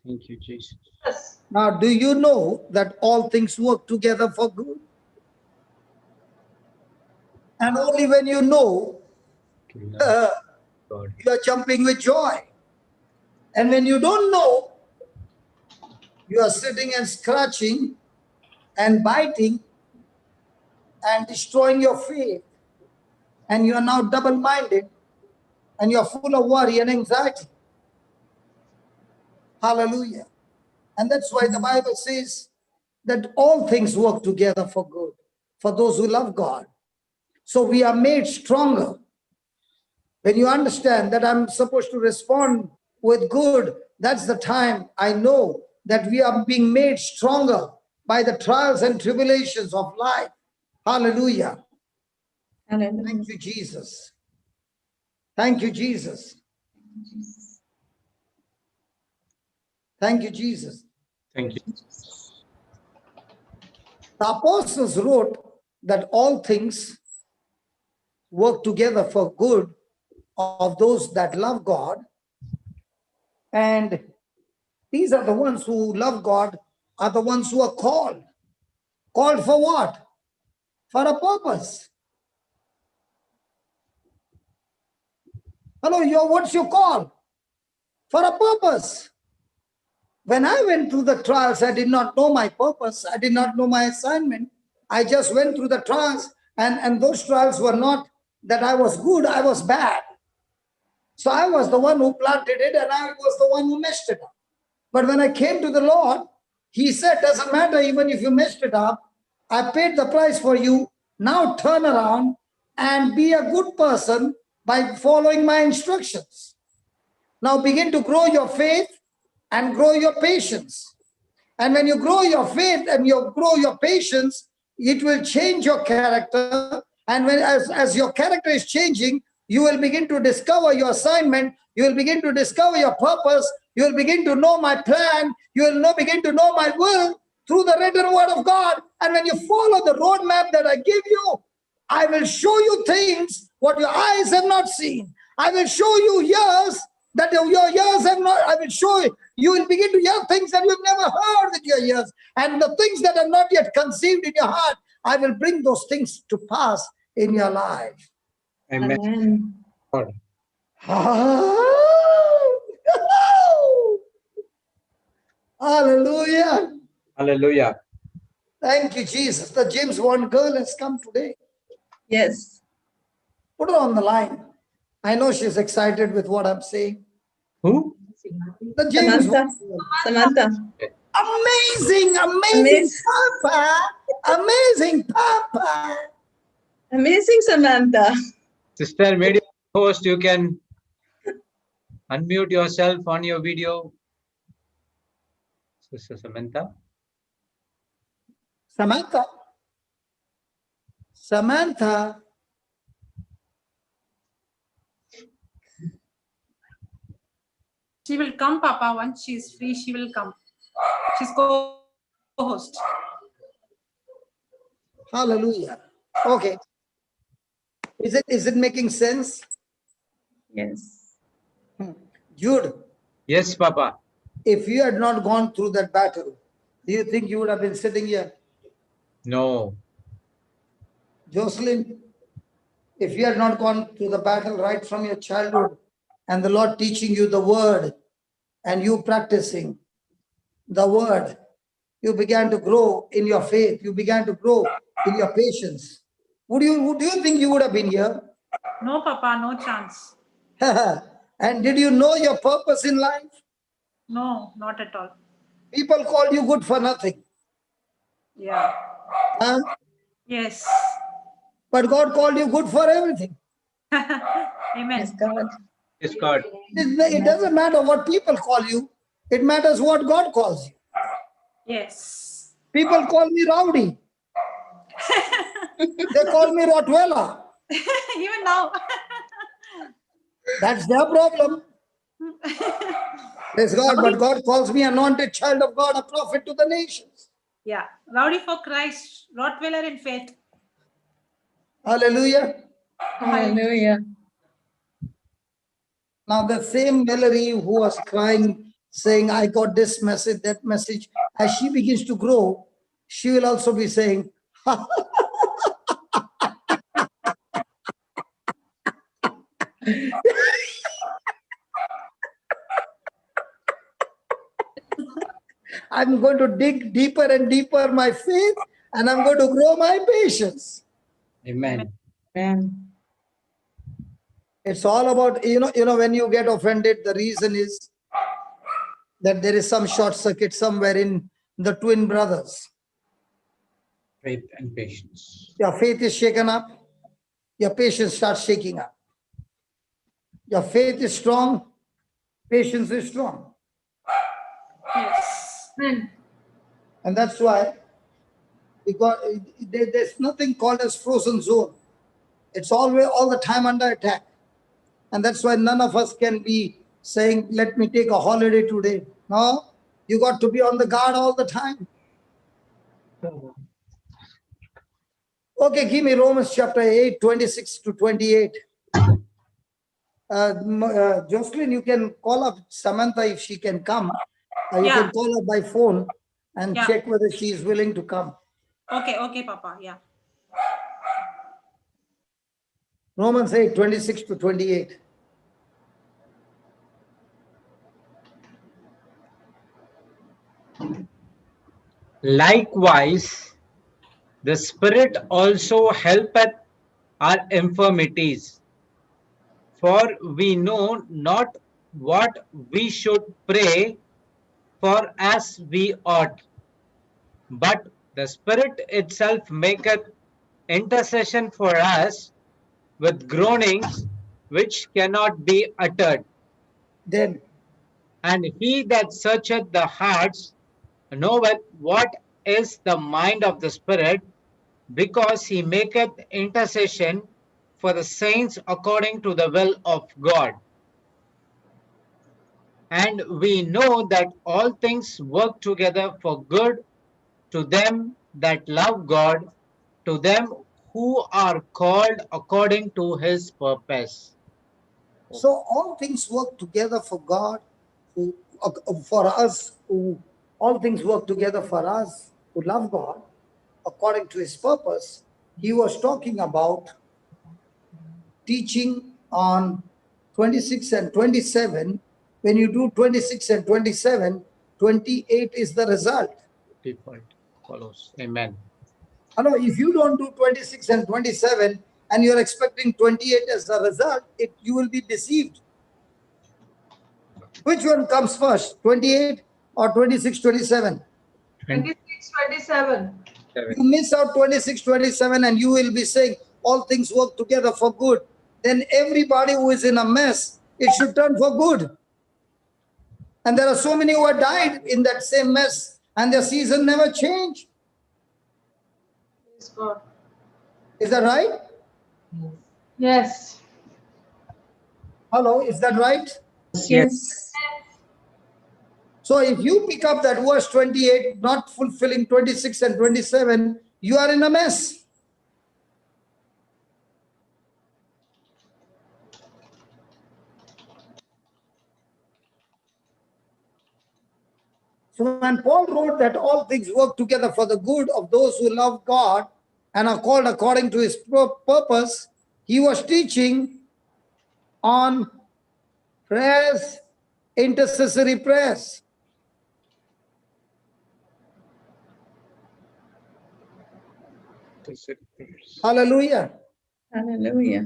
Thank you, Jesus. Yes. Now, do you know that all things work together for good? And only when you know, God. you are jumping with joy. And when you don't know, you are sitting and scratching and biting and destroying your faith. And you are now double-minded and you are full of worry and anxiety. Hallelujah. And that's why the Bible says that all things work together for good, for those who love God. So we are made stronger. When you understand that I'm supposed to respond with good, that's the time I know that we are being made stronger by the trials and tribulations of life. Hallelujah. Hallelujah. Thank you, Jesus. Thank you, Jesus. Thank you, Jesus. Thank you. The apostles wrote that all things work together for good of those that love God. And these are the ones who love God, are the ones who are called. Called for what? For a purpose. Hello, what's your call? For a purpose. When I went through the trials, I did not know my purpose. I did not know my assignment. I just went through the trials, and those trials were not that I was good, I was bad. So I was the one who planted it, and I was the one who messed it up. But when I came to the Lord, He said, doesn't matter even if you messed it up, I paid the price for you. Now turn around and be a good person by following my instructions. Now begin to grow your faith and grow your patience. And when you grow your faith and you grow your patience, it will change your character. And when as your character is changing, you will begin to discover your assignment. You will begin to discover your purpose. You will begin to know my plan. You will begin to know my will through the written word of God. And when you follow the roadmap that I give you, I will show you things what your eyes have not seen. I will show you ears that your ears have not. I will show you. You will begin to hear things that you have never heard with your ears. And the things that are not yet conceived in your heart, I will bring those things to pass in your life. Amen. Amen. God. Hallelujah. Hallelujah. Thank you, Jesus. The James Bond girl has come today. Yes. Put her on the line. I know she's excited with what I'm saying. Who? The James Samantha. Bond girl. Samantha. Amazing, amazing Amazing. Papa. Amazing Papa. Amazing, Samantha. Sister, media host, you can unmute yourself on your video. Sister Samantha. Samantha. Samantha. She will come, Papa. Once she is free, she will come. She's co-host. Hallelujah. Okay. Is it making sense? Yes. Jude, Yes, Papa. if you had not gone through that battle, do you think you would have been sitting here? No. Jocelyn, if you had not gone through the battle right from your childhood and the Lord teaching you the word and you practicing the word, you began to grow in your faith. You began to grow in your patience. Do you think you would have been here? No, Papa, no chance. And did you know your purpose in life? No, not at all. People called you good for nothing. Yeah. Huh? Yes. But God called you good for everything. Amen. Yes, God. Yes, God. It doesn't matter what people call you. It matters what God calls you. Yes. People call me rowdy. They call me Rottweiler. Even now. That's their problem. Praise God. But God calls me anointed child of God, a prophet to the nations. Yeah. Rowdy for Christ. Rottweiler in faith. Hallelujah. Hallelujah. Now the same Mallory who was crying, saying, I got this message, that message, as she begins to grow, she will also be saying, I'm going to dig deeper and deeper my faith, and I'm going to grow my patience. Amen. Amen. It's all about, when you get offended, the reason is that there is some short circuit somewhere in the twin brothers. Faith and patience. Your faith is shaken up, your patience starts shaking up. Your faith is strong, patience is strong. Yes. Amen. And that's why, because there's nothing called as frozen zone. It's always all the time under attack. And that's why none of us can be saying, let me take a holiday today. No, you got to be on the guard all the time. Okay, give me Romans chapter 8, 26 to 28. Jocelyn, you can call up Samantha if she can come. You Yeah. can call her by phone and Yeah. check whether she is willing to come. Okay, Papa. Yeah. Romans 8, 26 to 28. Likewise, the Spirit also helpeth our infirmities. For we know not what we should pray for as we ought. But the Spirit itself maketh intercession for us with groanings which cannot be uttered. Then, And he that searcheth the hearts knoweth what is the mind of the Spirit, because he maketh intercession for the saints according to the will of God. And we know that all things work together for good to them that love God, to them who are called according to his purpose. so all things work together for God, for us, all things work together for us who love God according to his purpose. He was talking about teaching on 26 and 27. When you do 26 and 27, 28 is the result. Default follows. Amen. Hello, if you don't do 26 and 27 and you're expecting 28 as a result, you will be deceived. Which one comes first, 28 or 26, 27? 26, 27. You miss out 26, 27 and you will be saying all things work together for good. Then everybody who is in a mess, it should turn for good. And there are so many who have died in that same mess and their season never changed. Praise God. Is that right? Yes. Hello, is that right? Yes. So if you pick up that verse 28, not fulfilling 26 and 27, you are in a mess. So when Paul wrote that all things work together for the good of those who love God and are called according to his purpose, he was teaching on prayers, intercessory prayers. Hallelujah. Hallelujah.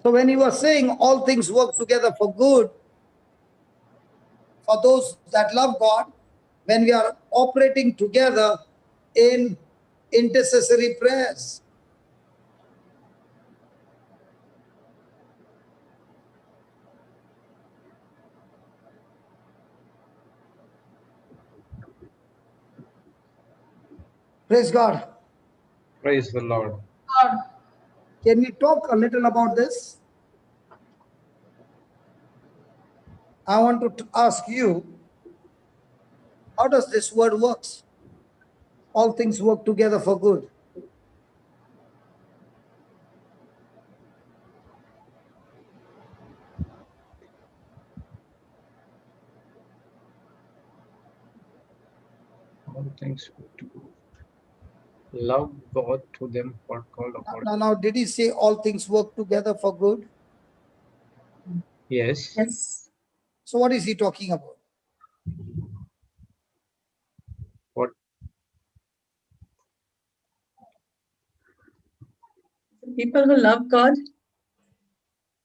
So when he was saying all things work together for good for those that love God, when we are operating together in intercessory prayers. Praise God. Praise the Lord. God. Can we talk a little about this? I want to ask you, how does this word works? All things work together for good. All things to love God to them for called according. Now, did he say all things work together for good? Yes. Yes. So what is he talking about? What? People who love God.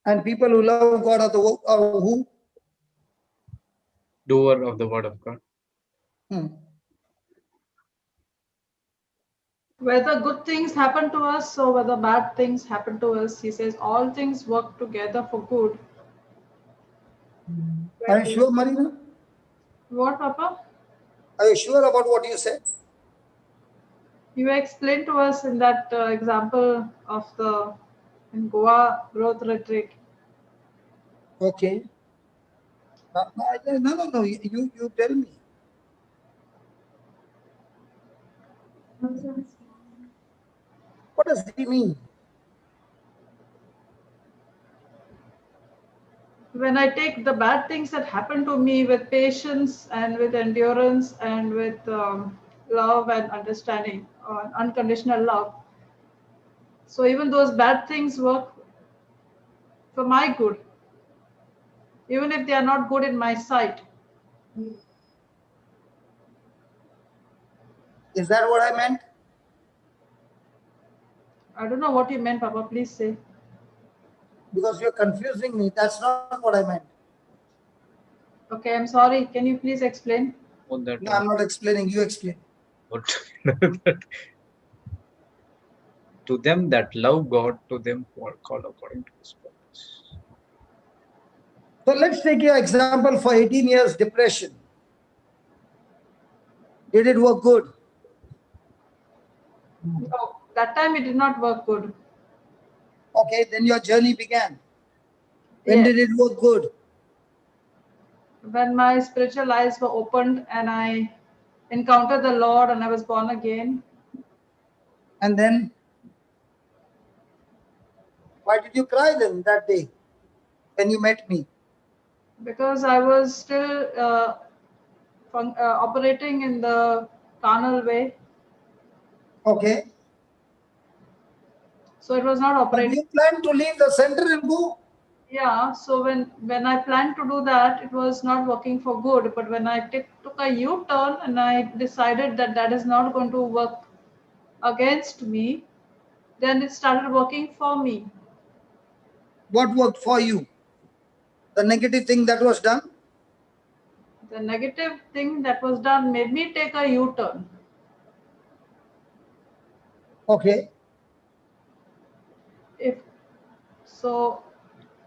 And people who love God are who? Doer of the word of God. Whether good things happen to us or whether bad things happen to us, he says all things work together for good. Are you sure, Marina? What, Papa? Are you sure about what you said? You explained to us in that example of the in Goa growth retreat. Okay. No. You tell me. What does he mean? When I take the bad things that happen to me with patience and with endurance and with love and understanding, unconditional love. So even those bad things work for my good, even if they are not good in my sight. Is that what I meant? I don't know what you meant, Papa. Please say. Because you're confusing me. That's not what I meant. Okay, I'm sorry. Can you please explain? On that No, I'm not explaining. You explain. To them that love God, to them who are called according to his purpose. So let's take your example for 18 years depression. Did it work good? No, that time it did not work good. Okay, then your journey began. When Yes. did it work good? When my spiritual eyes were opened and I encountered the Lord and I was born again. And then, why did you cry then that day when you met me? Because I was still operating in the carnal way. Okay. So it was not But operating. you planned to leave the center and go. Yeah, so when I planned to do that, it was not working for good. But when I took a U-turn and I decided that that is not going to work against me, then it started working for me. What worked for you? The negative thing that was done? The negative thing that was done made me take a U-turn. Okay. If so,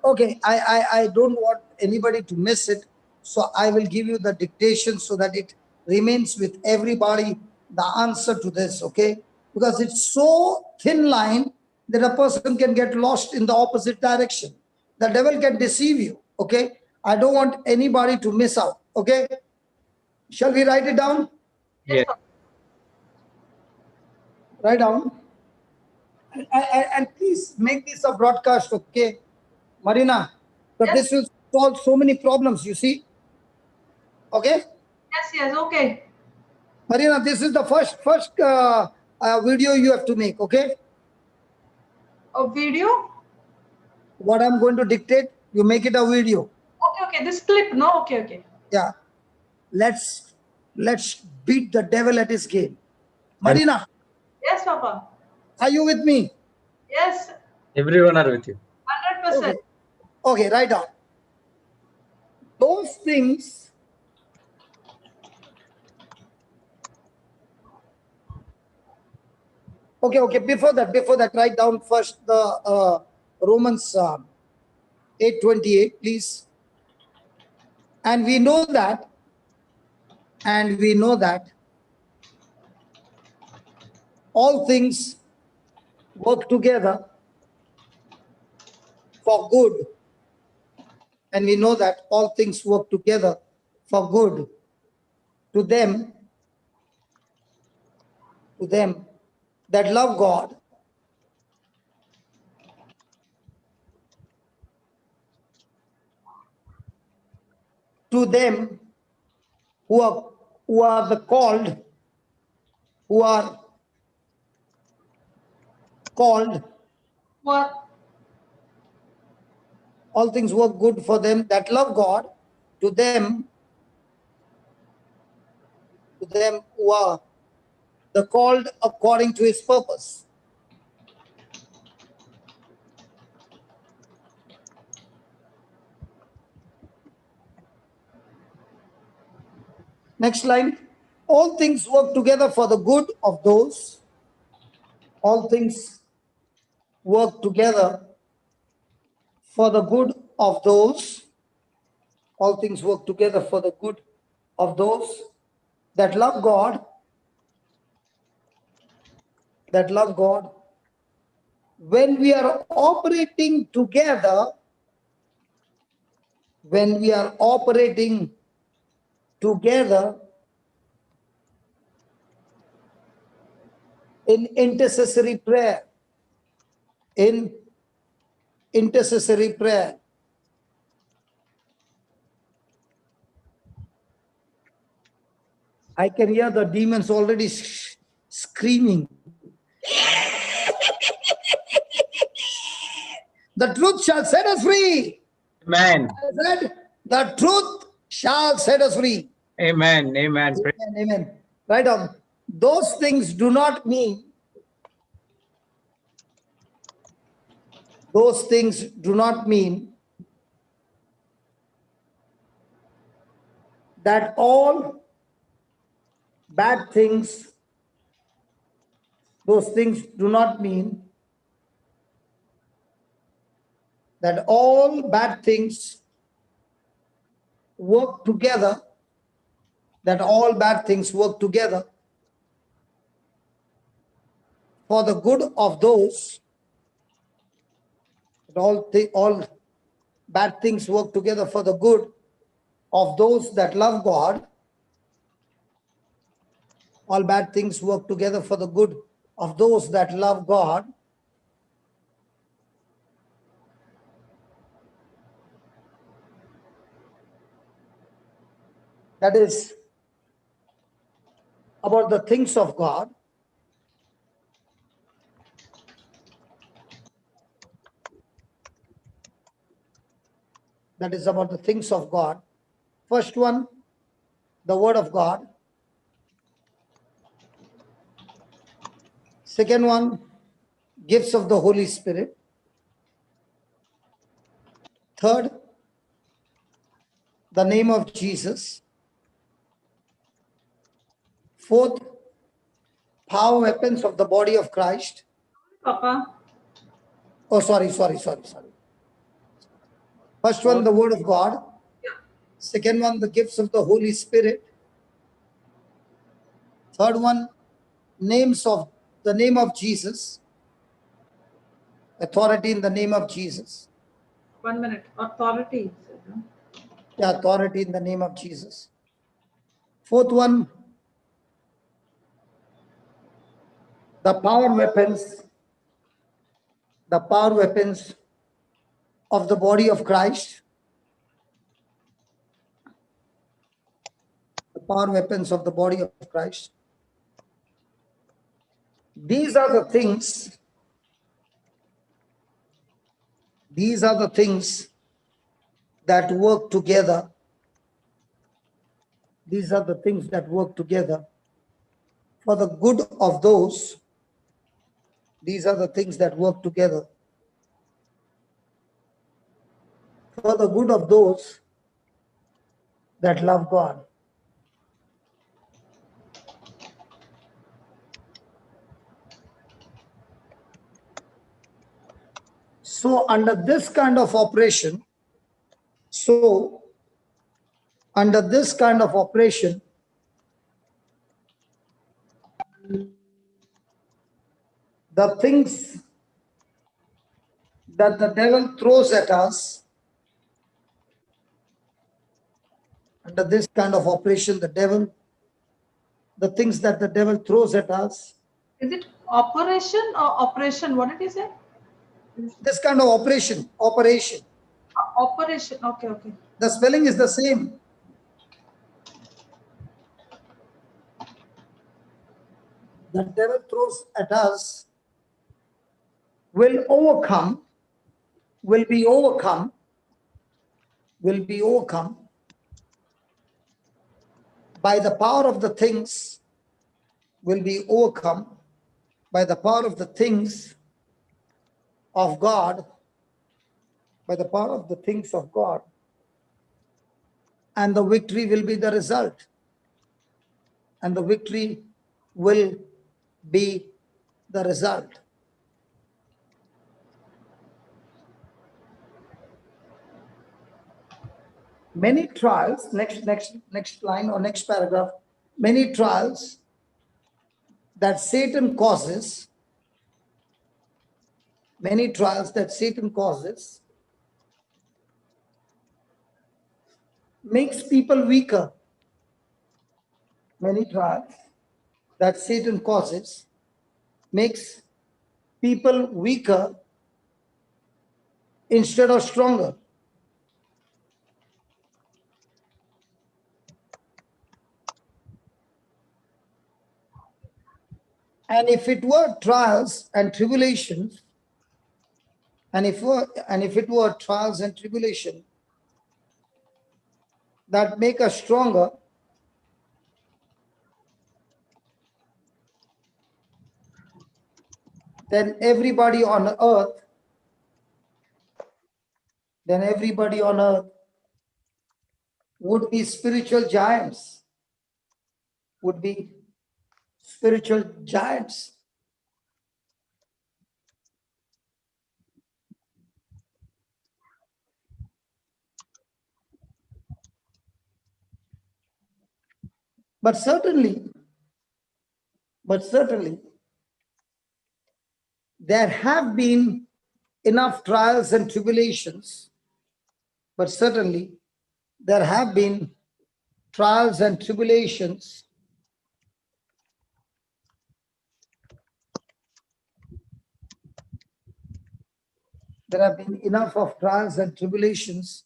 Okay, I don't want anybody to miss it. So I will give you the dictation so that it remains with everybody, the answer to this, okay? Because it's so thin line that a person can get lost in the opposite direction. The devil can deceive you, okay? I don't want anybody to miss out, okay? Shall we write it down? yes, Yes. Write down. And please make this a broadcast, okay? Marina, but yes, this will solve so many problems, you see? Okay? yes, okay. Marina, this is the first video you have to make, okay? A video? What I'm going to dictate, you make it a video. Okay, this clip, no? Okay. Yeah. Let's beat the devil at his game. Marina, Yes, Papa. are you with me? Yes, Everyone are with you. 100%. Okay, write down. Those things okay, before that, write down first the Romans 8:28, please. And we know that all things work together for good. And we know that all things work together for good to them that love God, to them who are the called, who are called. What? All things work good for them that love God, to them who are the called according to his purpose. Next line. All things work together for the good of those. All things work together for the good of those. All things work together for the good of those that love God, that love God. When we are operating together, when we are operating together in intercessory prayer, in intercessory prayer, I can hear the demons already screaming. The truth shall set us free. Amen. I said, the truth shall set us free. Amen. Amen. Amen. Amen. Right on. Those things do not mean, those things do not mean that all bad things, those things do not mean that all bad things work together, that all bad things work together for the good of those, that all bad things work together for the good of those that love God. All bad things work together for the good of those that love God. That is about the things of God. That is about the things of God. First one, the Word of God. Second one, gifts of the Holy Spirit. Third, the name of Jesus. Fourth, power weapons of the body of Christ. Papa? Oh, sorry. First one, the Word of God. Second one, the gifts of the Holy Spirit. Third one, names of the name of Jesus. Authority in the name of Jesus. 1 minute. Authority. Yeah, authority in the name of Jesus. Fourth one, the power weapons of the body of Christ. The power weapons of the body of Christ. These are the things that work together. These are the things that work together for the good of those. These are the things that work together for the good of those that love God. So under this kind of operation, the things that the devil throws at us, under this kind of operation, the things that the devil throws at us, Is it operation or operation? What did you say? this kind of operation, Operation. Okay, okay. the spelling is the same. The devil throws at us will be overcome by the power of the things, will be overcome by the power of the things of God, by the power of the things of God, and the victory will be the result. And the victory will be the result. Many trials, next line or next paragraph, many trials that Satan causes, makes people weaker. Many trials that Satan causes makes people weaker instead of stronger. And if it were trials and tribulations, and if it were trials and tribulation that make us stronger, then everybody on earth would be spiritual giants, would be spiritual giants. But certainly, there have been enough trials and tribulations, but certainly there have been trials and tribulations there have been enough of trials and tribulations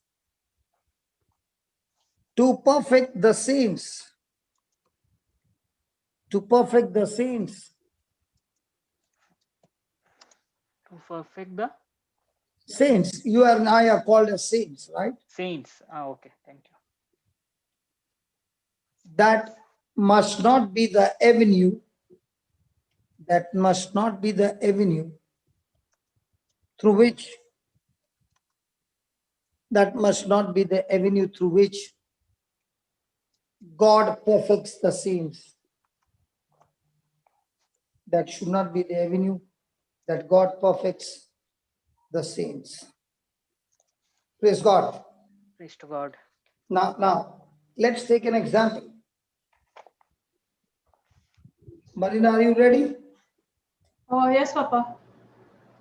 to perfect the saints. To perfect the saints. To perfect the Saints, you and I are called as saints, right? saints. Okay, thank you. That must not be the avenue. Through which God perfects the saints. That should not be the avenue that God perfects the saints. Praise God. Praise to God. Now, let's take an example. Marina, are you ready? Oh, yes, Papa.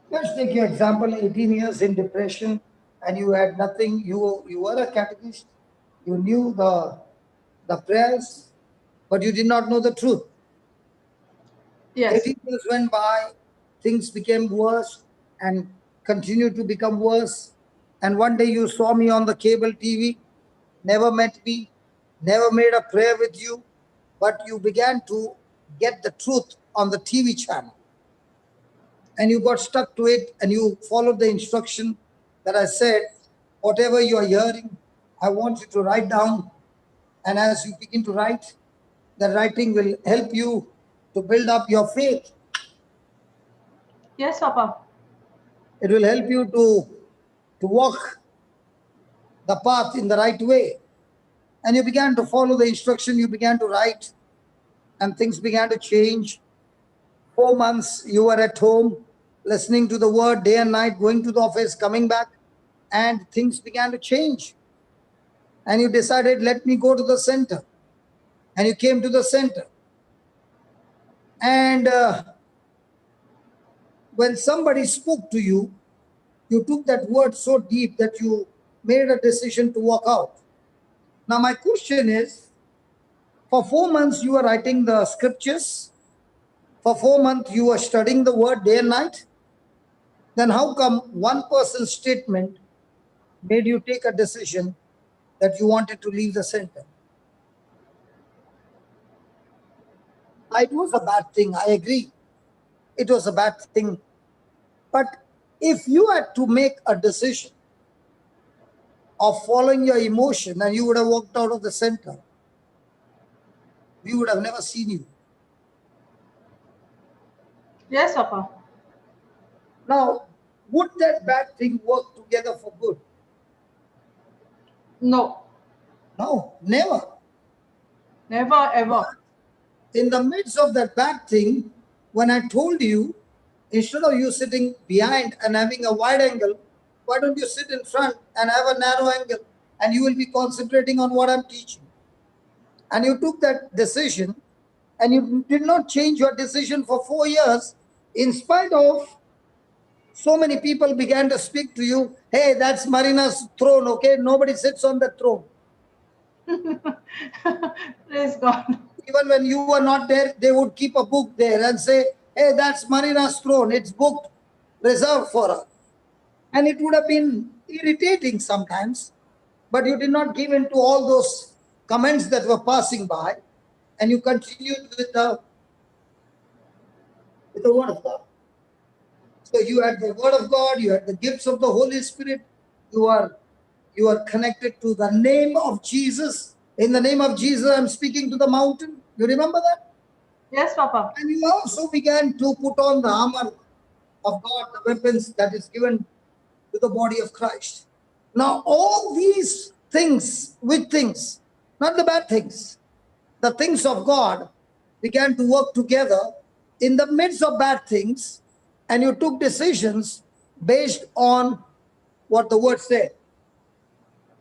Let's take your example, 18 years in depression and you had nothing. You were a catechist. You knew the prayers, but you did not know the truth. Yes. 18 years went by, things became worse and continued to become worse. And one day you saw me on the cable TV, never met me, never made a prayer with you, but you began to get the truth on the TV channel. And you got stuck to it and you followed the instruction that I said, whatever you are hearing, I want you to write down. And as you begin to write, the writing will help you to build up your faith. Yes, Papa. It will help you to walk the path in the right way. And you began to follow the instruction, you began to write, and things began to change. 4 months you were at home, listening to the word day and night, going to the office, coming back, and things began to change. And you decided, let me go to the center. And you came to the center. And when somebody spoke to you, you took that word so deep that you made a decision to walk out. Now my question is, for 4 months you were writing the scriptures, for 4 months you were studying the word day and night, then how come one person's statement made you take a decision that you wanted to leave the center? It was a bad thing, I agree. It was a bad thing. But if you had to make a decision of following your emotion and you would have walked out of the center, we would have never seen you. Yes, Papa. Now, would that bad thing work together for good? No, No, never. never ever. In the midst of that bad thing, when I told you, instead of you sitting behind and having a wide angle, why don't you sit in front and have a narrow angle, and you will be concentrating on what I'm teaching? And you took that decision, and you did not change your decision for 4 years, in spite of so many people began to speak to you. Hey, that's Marina's throne, okay? Nobody sits on the throne. Praise God. Even when you were not there, they would keep a book there and say, hey, that's Marina's throne. It's booked, reserved for her. And it would have been irritating sometimes, but you did not give in to all those comments that were passing by, and you continued with the word of God. So you had the word of God, you had the gifts of the Holy Spirit, you are connected to the name of Jesus. In the name of Jesus, I'm speaking to the mountain. You remember that? Yes, Papa. And you also began to put on the armor of God, the weapons that is given to the body of Christ. Now, all these things, which things? Not the bad things. The things of God began to work together in the midst of bad things, and you took decisions based on what the word said.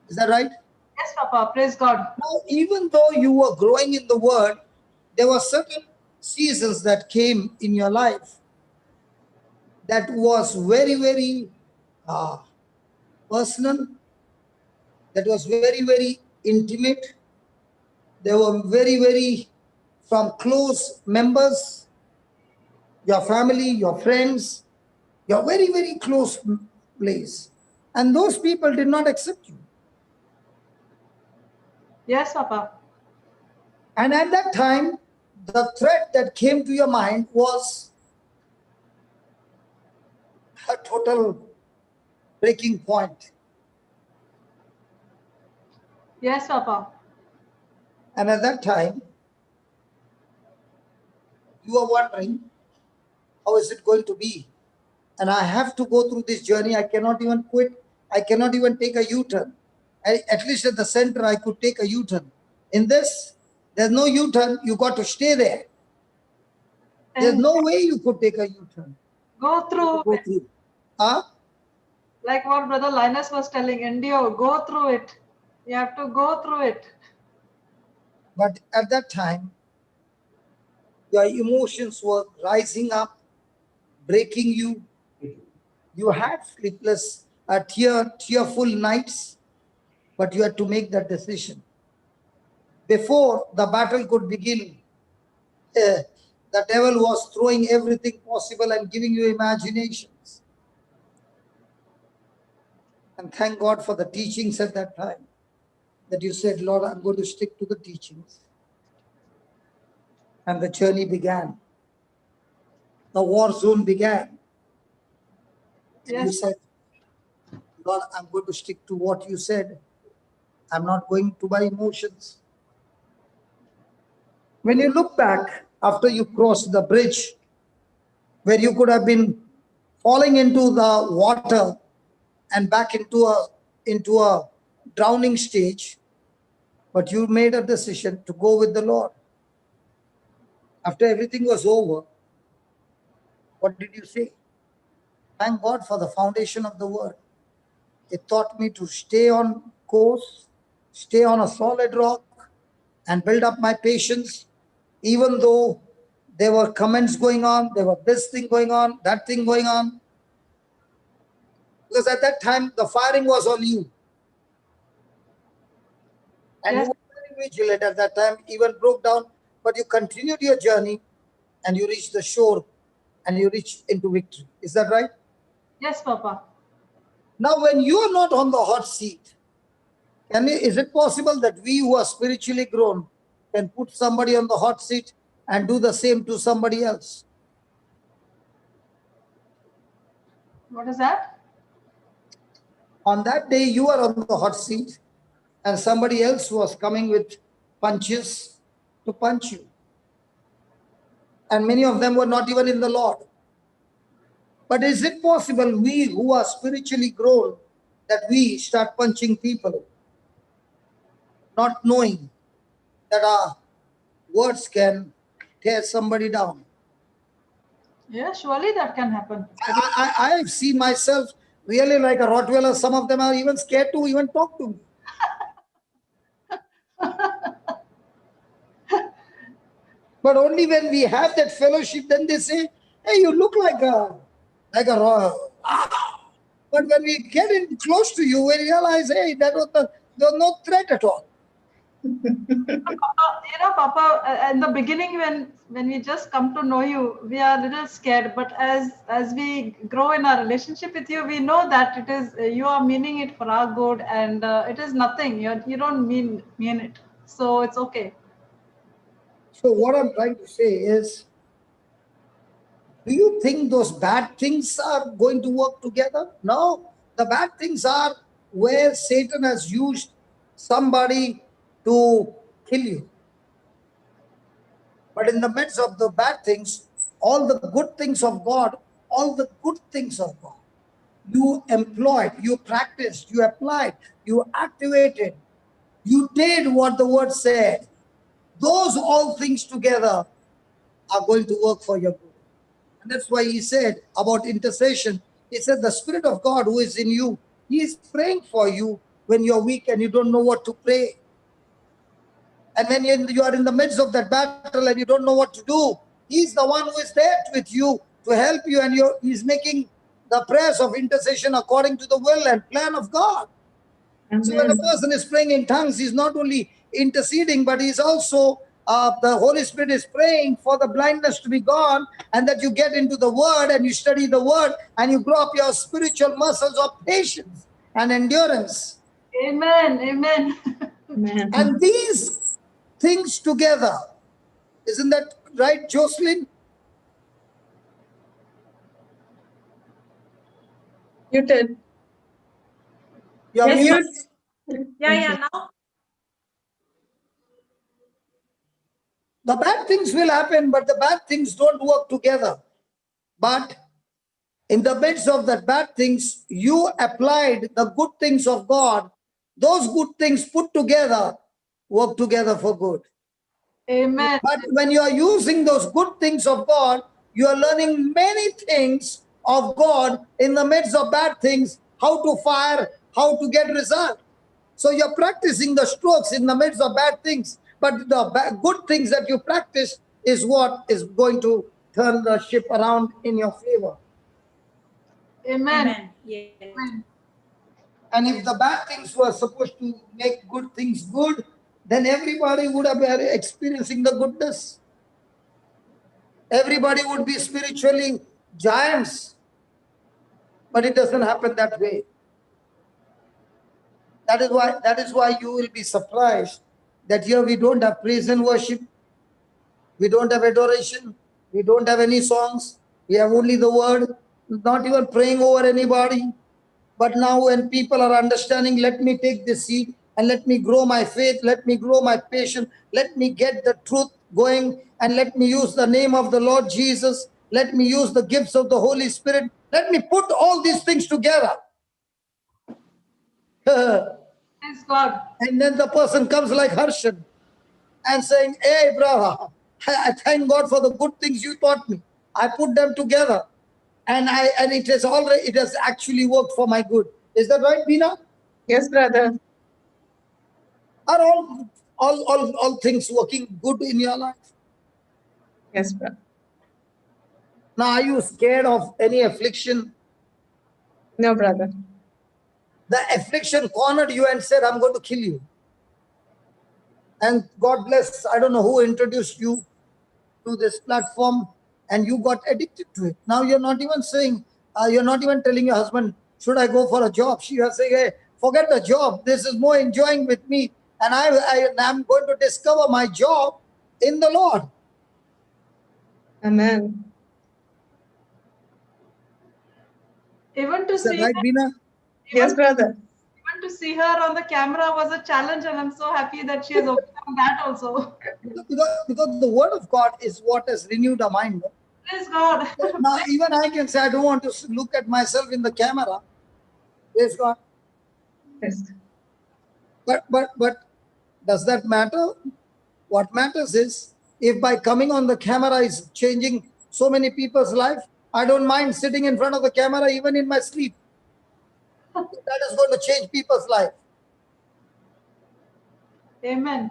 Is that right? Yes, Papa. Praise God. Now, even though you were growing in the word, there were certain seasons that came in your life that was very, very personal, that was very, very intimate. They were very, very from close members, your family, your friends, your very, very close place. And those people did not accept you. Yes, Papa. And at that time, the threat that came to your mind was a total breaking point. Yes, Papa. And at that time, you are wondering, how is it going to be? And I have to go through this journey. I cannot even quit. I cannot even take a U-turn. At least at the center, I could take a U-turn. In this, there's no U-turn. You got to stay there. There's And no way you could take a U-turn. go through Go it. through. Huh? Like what Brother Linus was telling, endure, go through it. You have to go through it. But at that time, your emotions were rising up, breaking you. You had sleepless, tearful nights, but you had to make that decision. Before the battle could begin, the devil was throwing everything possible and giving you imaginations. And thank God for the teachings at that time, that you said, Lord, I'm going to stick to the teachings. And the journey began. The war zone began. And you Yes. said, Lord, I'm going to stick to what you said. I'm not going to my emotions. When you look back after you crossed the bridge, where you could have been falling into the water and back into a drowning stage, but you made a decision to go with the Lord. After everything was over, what did you say? Thank God for the foundation of the word. It taught me to stay on course, stay on a solid rock, and build up my patience, even though there were comments going on, there were this thing going on, that thing going on. Because at that time, the firing was on you. And Yes. you were very vigilant at that time, even broke down, but you continued your journey and you reached the shore and you reached into victory. Is that right? Yes, Papa. Now, when you are not on the hot seat, is it possible that we who are spiritually grown can put somebody on the hot seat and do the same to somebody else? What is that? On that day, you are on the hot seat and somebody else was coming with punches to punch you. And many of them were not even in the Lord. But is it possible we who are spiritually grown that we start punching people, not knowing that our words can tear somebody down? Yeah, surely that can happen. I see myself really like a Rottweiler. Some of them are even scared to even talk to me. But only when we have that fellowship, then they say, hey, you look like a but when we get in close to you, we realize, hey, there was no threat at all. Papa, in the beginning, when we just come to know you, we are a little scared. But as we grow in our relationship with you, we know that it is you are meaning it for our good, and it is nothing. You don't mean it, so it's okay. So what I'm trying to say is, do you think those bad things are going to work together? No, the bad things are where Satan has used somebody to kill you. But in the midst of the bad things, all the good things of God, all the good things of God, you employed, you practiced, you applied, you activated, you did what the word said. Those all things together are going to work for your good. And that's why he said about intercession, he said the Spirit of God who is in you, he is praying for you when you're weak and you don't know what to pray. And when you are in the midst of that battle and you don't know what to do, he's the one who is there with you to help you, and he's making the prayers of intercession according to the will and plan of God. So when a person is praying in tongues, he's not only interceding, but he's also, the Holy Spirit is praying for the blindness to be gone, and that you get into the Word and you study the Word and you grow up your spiritual muscles of patience and endurance. Amen. Amen. And these things together, isn't that right, Jocelyn? You did. You're Yes, mute. Yeah, now. The bad things will happen, but the bad things don't work together. But in the midst of the bad things, you applied the good things of God. Those good things put together work together for good. Amen. But when you are using those good things of God, you are learning many things of God in the midst of bad things, how to fire, how to get result. So you're practicing the strokes in the midst of bad things. But the good things that you practice is what is going to turn the ship around in your favor. Amen. Yeah. And if the bad things were supposed to make good things good, then everybody would have been experiencing the goodness. Everybody would be spiritually giants. But it doesn't happen that way. That is why you will be surprised that here we don't have praise and worship. We don't have adoration. We don't have any songs. We have only the word, not even praying over anybody. But now when people are understanding, let me take this seed and let me grow my faith, let me grow my patience, let me get the truth going, and let me use the name of the Lord Jesus, let me use the gifts of the Holy Spirit, let me put all these things together. Praise God. And then the person comes like Harshan and saying, hey brother, I thank God for the good things you taught me. I put them together. And it has actually worked for my good. Is that right, Bina? Yes, brother. Are all things working good in your life? Yes, brother. Now, are you scared of any affliction? No, brother. The affliction cornered you and said, I'm going to kill you. And God bless, I don't know who introduced you to this platform, and you got addicted to it. Now you're not even saying, you're not even telling your husband, should I go for a job? She is saying, hey, forget the job. This is more enjoying with me. And I'm going to discover my job in the Lord. Amen. Even to Is that see right, her, Bina? Yes, brother. even to see her on the camera was a challenge, and I'm so happy that she has overcome that also. Because the word of God is what has renewed our mind. No? Praise God. Now, even I can say, I don't want to look at myself in the camera. Praise God. Yes. But does that matter? What matters is, if by coming on the camera is changing so many people's life, I don't mind sitting in front of the camera even in my sleep. That is going to change people's life. Amen.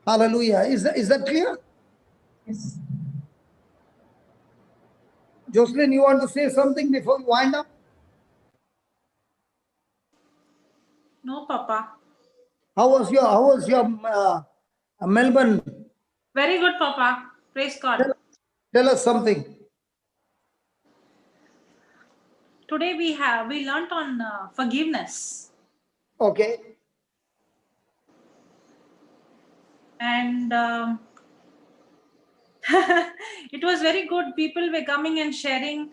Hallelujah. Is that clear? Yes. Jocelyn, you want to say something before we wind up? No, Papa. How was your Melbourne? Very good, Papa. Praise God. Tell us something. Today we learnt on forgiveness, Okay. and it was very good. People were coming and sharing,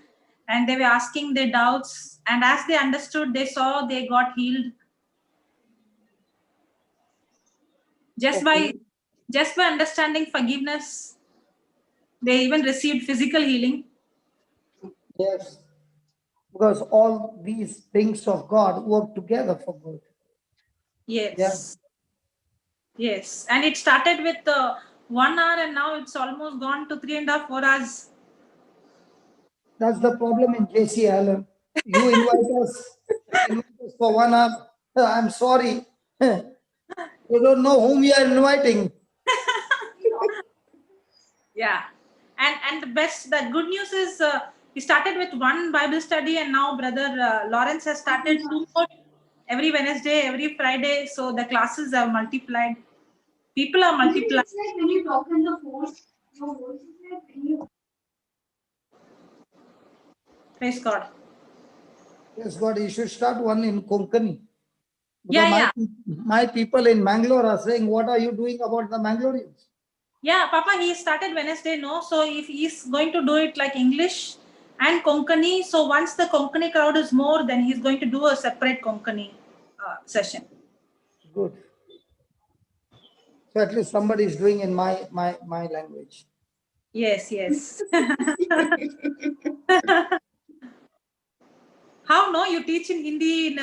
and they were asking their doubts, and as they understood, they saw they got healed just by understanding forgiveness. They even received physical healing. Yes. Because all these things of God work together for good. Yes. Yes, and it started with 1 hour, and now it's almost gone to 3.5, 4 hours. That's the problem in JCILM. You invite us for 1 hour. I'm sorry. You don't know whom you are inviting. Yeah, and the good news is we started with one Bible study, and now Brother Lawrence has started 2 more every Wednesday, every Friday. So the classes have multiplied. People are multiplied. It's like when you talk on the phone, your voice is like when you. Praise God. Yes, God, you should start one in Konkani. Yeah, yeah. My people in Mangalore are saying, what are you doing about the Mangaloreans? Yeah, Papa, he started Wednesday, no? So if he's going to do it like English and Konkani, so once the Konkani crowd is more, then he's going to do a separate Konkani session. Good. So at least somebody is doing in my language. Yes, yes. How no? You teach in Hindi, in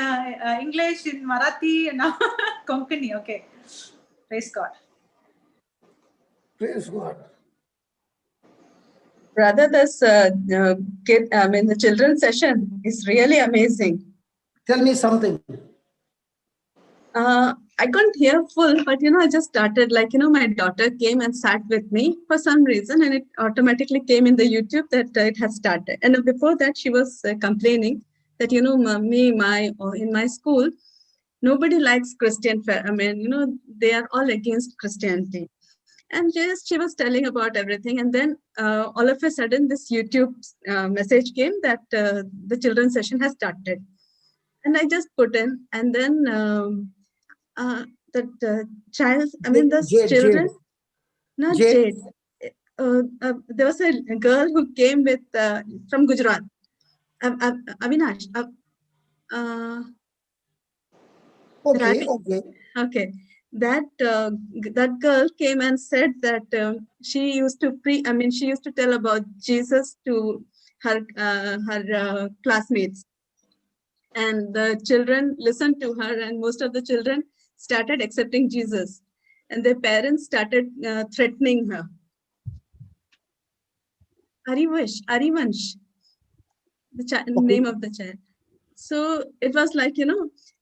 English, in Marathi, and now Konkani. Okay. Praise God. Praise God. Brother, this the children's session is really amazing. Tell me something. I couldn't hear full, but I just started, my daughter came and sat with me for some reason, and it automatically came in the YouTube that it has started. And before that, she was complaining that, Mommy, in my school, nobody likes Christian. They are all against Christianity. And just she was telling about everything. And then all of a sudden, this YouTube message came that the children's session has started. And I just put in, and then the child, children, not Jade. There was a girl who came with from Gujarat, Avinash. Okay. That girl came and said that she used to she used to tell about Jesus to her classmates, and the children listened to her, and most of the children started accepting Jesus, and their parents started threatening her. Arivansh, the name of the child. So it was like,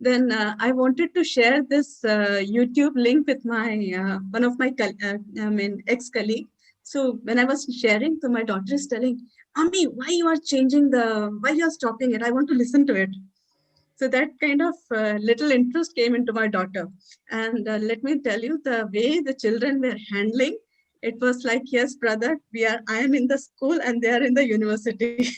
then I wanted to share this YouTube link with my one of my ex-colleague. So when I was sharing, so my daughter is telling, Mommy, why you are stopping it? I want to listen to it. So that kind of little interest came into my daughter. And let me tell you, the way the children were handling, it was like, yes, brother, I am in the school and they are in the university.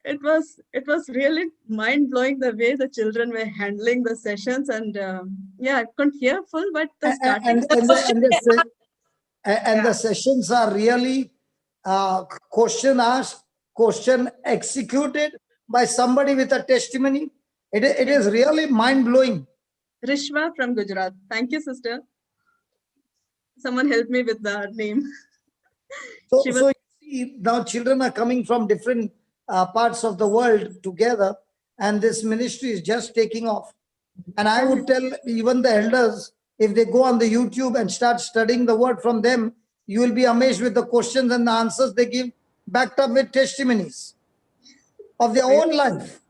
It was really mind blowing the way the children were handling the sessions, and yeah, I couldn't hear full, but the starting. And the sessions are really question asked, question executed by somebody with a testimony. It is really mind blowing. Rishwa from Gujarat. Thank you, sister. Someone help me with the name. So you see, now children are coming from different parts of the world together, and this ministry is just taking off. And I would tell even the elders, if they go on the YouTube and start studying the word from them, you will be amazed with the questions and the answers they give, backed up with testimonies of their own life.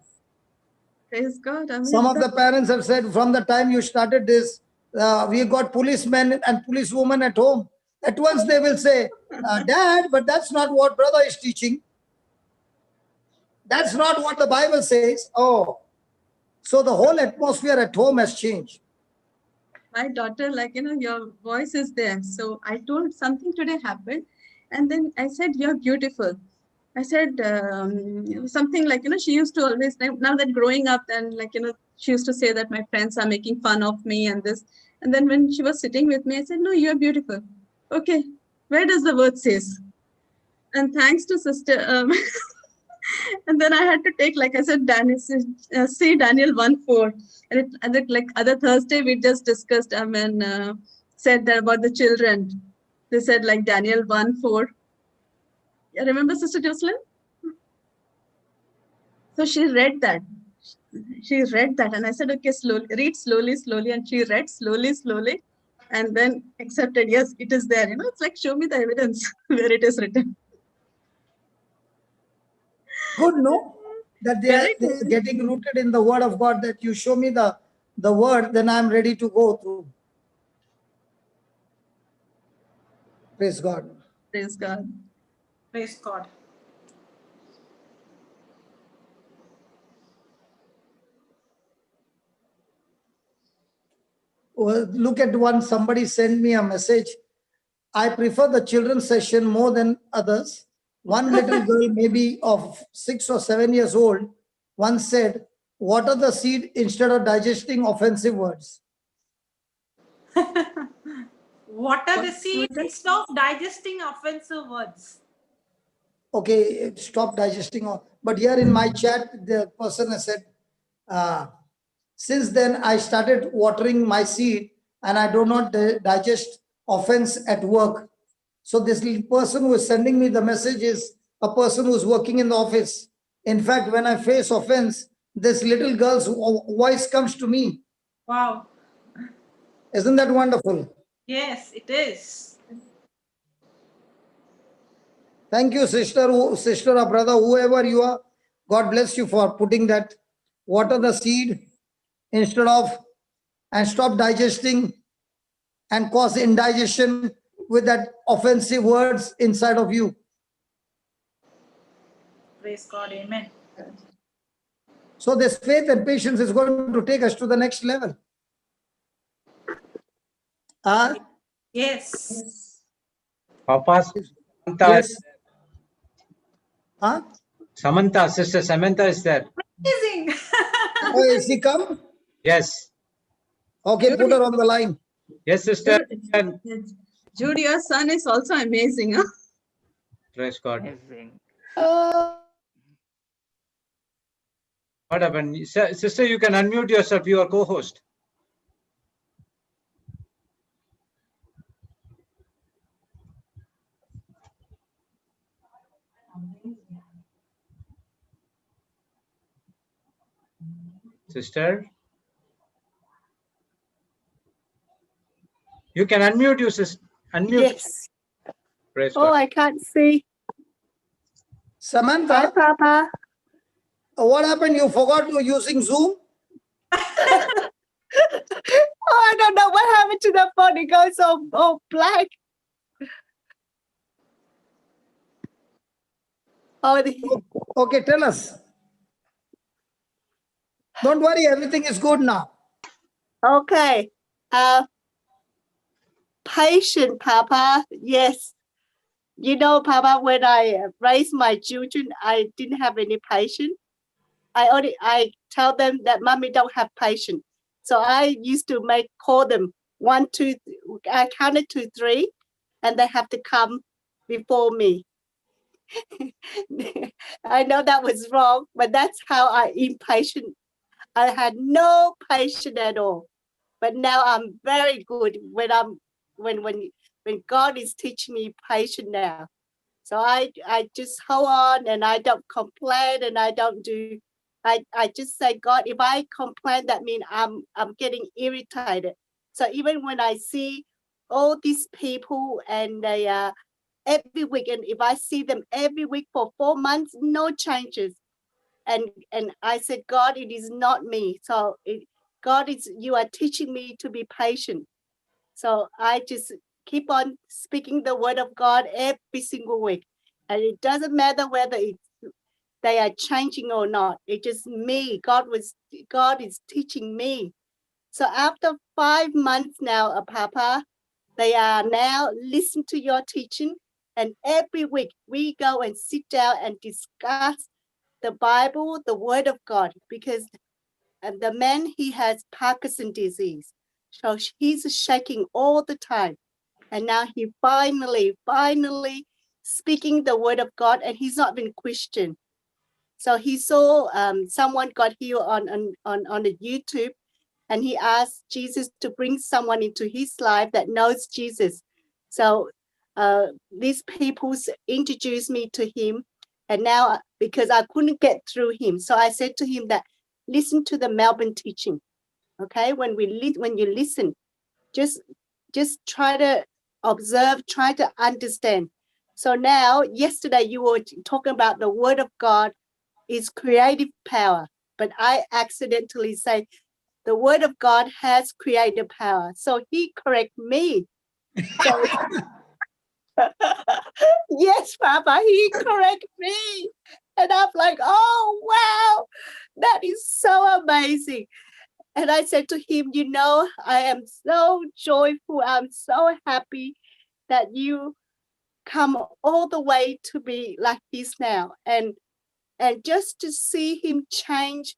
Praise God. I mean, Some of the parents have said, from the time you started this, we got policemen and policewomen at home. At once they will say, Dad, but that's not what brother is teaching. That's not what the Bible says. Oh, so the whole atmosphere at home has changed. My daughter, like, your voice is there. So I told something today happened. And then I said, you're beautiful. I said something like, she used to always, now that growing up, and like, she used to say that my friends are making fun of me and this. And then when she was sitting with me, I said, no, you're beautiful. Okay, where does the word says? And thanks to sister, and then I had to take, like I said, Daniel 1:4. And then, like other Thursday, we just discussed, said that about the children. They said like Daniel 1:4. You remember Sister Jocelyn? So she read that. And I said, okay, read slowly. And she read slowly. And then accepted, yes, it is there. It's like, show me the evidence where it is written. Good, no? That they are getting rooted in the word of God, that you show me the word, then I'm ready to go through. Praise God. Praise God. Praise God. Well, look at one, somebody sent me a message. I prefer the children's session more than others. One little girl, maybe of 6 or 7 years old, once said, water the seed instead of digesting offensive words. Water the seed instead of digesting offensive words. Okay, stop digesting all. But here in my chat, the person has said, since then I started watering my seed and I do not digest offense at work. So this little person who is sending me the message is a person who is working in the office. In fact, when I face offense, this little girl's voice comes to me. Wow. Isn't that wonderful? Yes, it is. Thank you, sister or brother, whoever you are. God bless you for putting that. Water the seed instead of, and stop digesting and cause indigestion with that offensive words inside of you. Praise God. Amen. So this faith and patience is going to take us to the next level. Yes. Papa, Yes. Samantha, Sister Samantha is there. Amazing. Oh, is he come? Yes. Okay, put her on the line. Yes, sister. And Jude, your son is also amazing. Huh? praise God. Amazing. What happened? Sister, you can unmute yourself. You are co-host. Sister, you can unmute you, sister. Unmute. Yes. Praise Oh, God. I can't see. Samantha, Hi, Papa. what happened? You forgot you using Zoom? I don't know what happened to the phone. It goes all black. Oh, Okay, tell us. Don't worry, everything is good now. okay. Patient, Papa. Yes. You know, Papa, when I raised my children, I didn't have any patience. I tell them that mommy don't have patience. So I used to call them 1, 2, I counted to 3, and they have to come before me. I know that was wrong, but that's how I impatient. I had no patience at all. But now I'm very good when God is teaching me patience now. So I just hold on and I don't complain and I don't do. I just say, God, if I complain, that means I'm getting irritated. So even when I see all these people and they every week, and if I see them every week for 4 months, no changes, and I said, God, it is not me. So God is, you are teaching me to be patient. So I just keep on speaking the word of God every single week. And it doesn't matter whether they are changing or not. It's just me. God is teaching me. So after 5 months now, Papa, they are now listen to your teaching. And every week we go and sit down and discuss the Bible, the word of God, because the man, he has Parkinson's disease. So he's shaking all the time. And now he finally speaking the word of God, and he's not been Christian. So he saw someone got healed on the YouTube, and he asked Jesus to bring someone into his life that knows Jesus. So these people introduced me to him, and now because I couldn't get through him, so I said to him that listen to the Melbourne teaching. Okay, when you listen, just try to observe, try to understand. So now, yesterday you were talking about the word of God is creative power, but I accidentally say the word of God has creative power. So he correct me. So yes, Papa, he correct me. And I'm like, oh, wow, that is so amazing. And I said to him, you know, I am so joyful. I'm so happy that you come all the way to be like this now. And just to see him change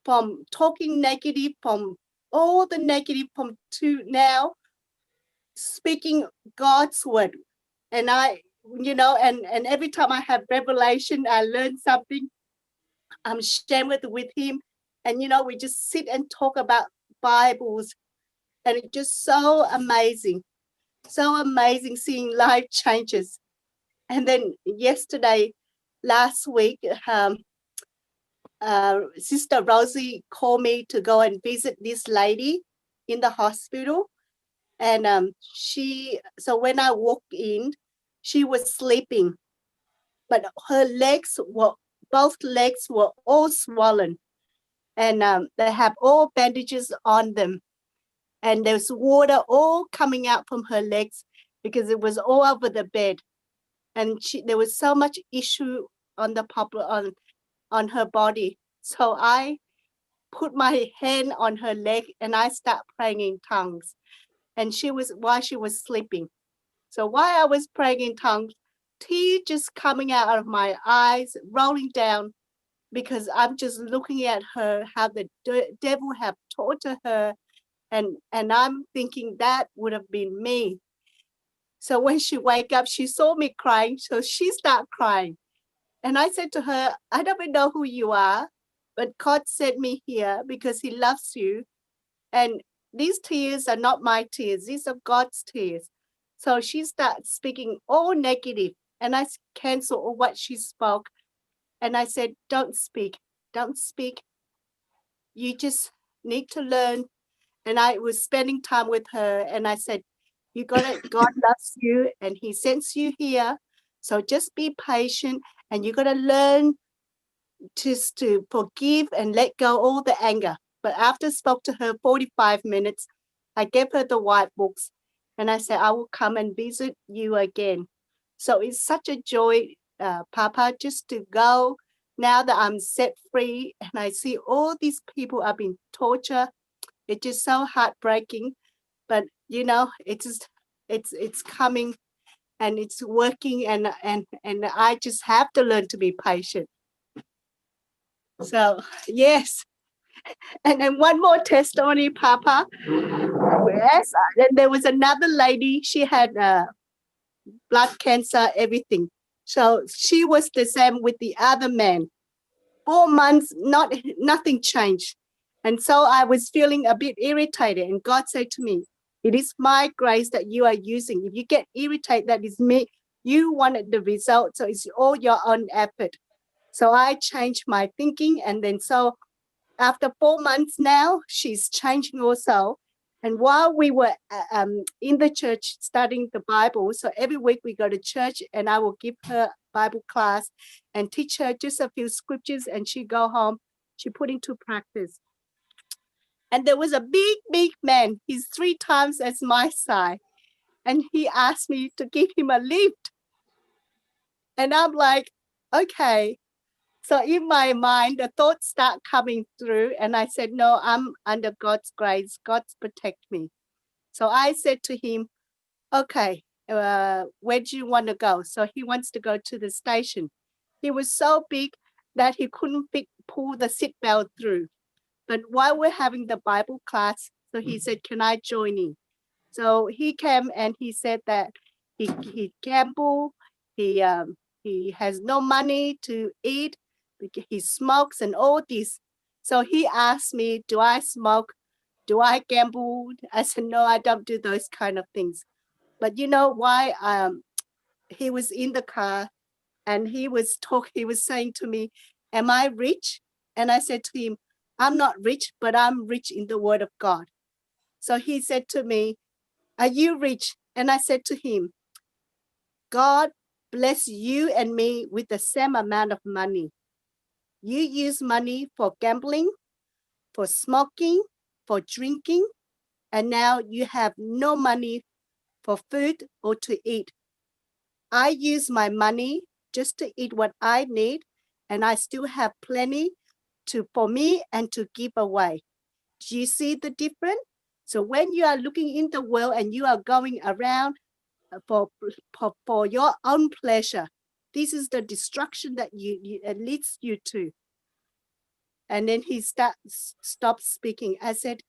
from talking negative, from all the negative, from to now speaking God's word. And I, you know, and every time I have revelation, I learn something, I'm sharing with him. And, you know, we just sit and talk about Bibles. And it's just so amazing seeing life changes. And then yesterday, last week, Sister Rosie called me to go and visit this lady in the hospital. And so when I walked in, she was sleeping, but both legs were all swollen. And they have all bandages on them. And there's water all coming out from her legs because it was all over the bed. And there was so much issue on on her body. So I put my hand on her leg and I start praying in tongues. And while she was sleeping. So while I was praying in tongues, tears just coming out of my eyes, rolling down, because I'm just looking at her, how the devil have tortured her. And I'm thinking that would have been me. So when she wake up, she saw me crying, so she started crying. And I said to her, I don't even know who you are, but God sent me here because he loves you. And these tears are not my tears, these are God's tears. So she started speaking all negative, and I canceled all what she spoke. And I said, don't speak. You just need to learn. And I was spending time with her, and I said, God loves you and he sends you here. So just be patient, and you got to learn just to forgive and let go all the anger. But after I spoke to her 45 minutes, I gave her the white books and I said, I will come and visit you again. So it's such a joy, Papa, just to go now that I'm set free and I see all these people are being tortured. It's just so heartbreaking, but you know, it's coming and it's working, and I just have to learn to be patient. So yes. And then one more testimony, Papa. Yes, and there was another lady, she had blood cancer, everything. So she was the same with the other man. 4 months, nothing changed. And so I was feeling a bit irritated. And God said to me, it is my grace that you are using. If you get irritated, that is me. You wanted the result. So it's all your own effort. So I changed my thinking. And then so after 4 months now, she's changing also. And while we were in the church studying the Bible, so every week we go to church and I will give her Bible class and teach her just a few scriptures, and she go home, she put into practice. And there was a big man, he's 3 times as my size, and he asked me to give him a lift. And I'm like, okay. So in my mind, the thoughts start coming through, and I said, no, I'm under God's grace. God's protect me. So I said to him, okay, where do you want to go? So he wants to go to the station. He was so big that he couldn't pull the seat belt through. But while we're having the Bible class, so he said, can I join in? So he came and he said that he gambled, he has no money to eat, he smokes and all this. So he asked me, do I smoke? Do I gamble? I said, no, I don't do those kind of things. But you know why? He was in the car and he was saying to me, am I rich? And I said to him, I'm not rich, but I'm rich in the word of God. So he said to me, are you rich? And I said to him, God bless you and me with the same amount of money. You use money for gambling, for smoking, for drinking, and now you have no money for food or to eat. I use my money just to eat what I need, and I still have plenty for me and to give away. Do you see the difference? So when you are looking in the world and you are going around for your own pleasure, this is the destruction that it leads you to. And then he stopped speaking. I said,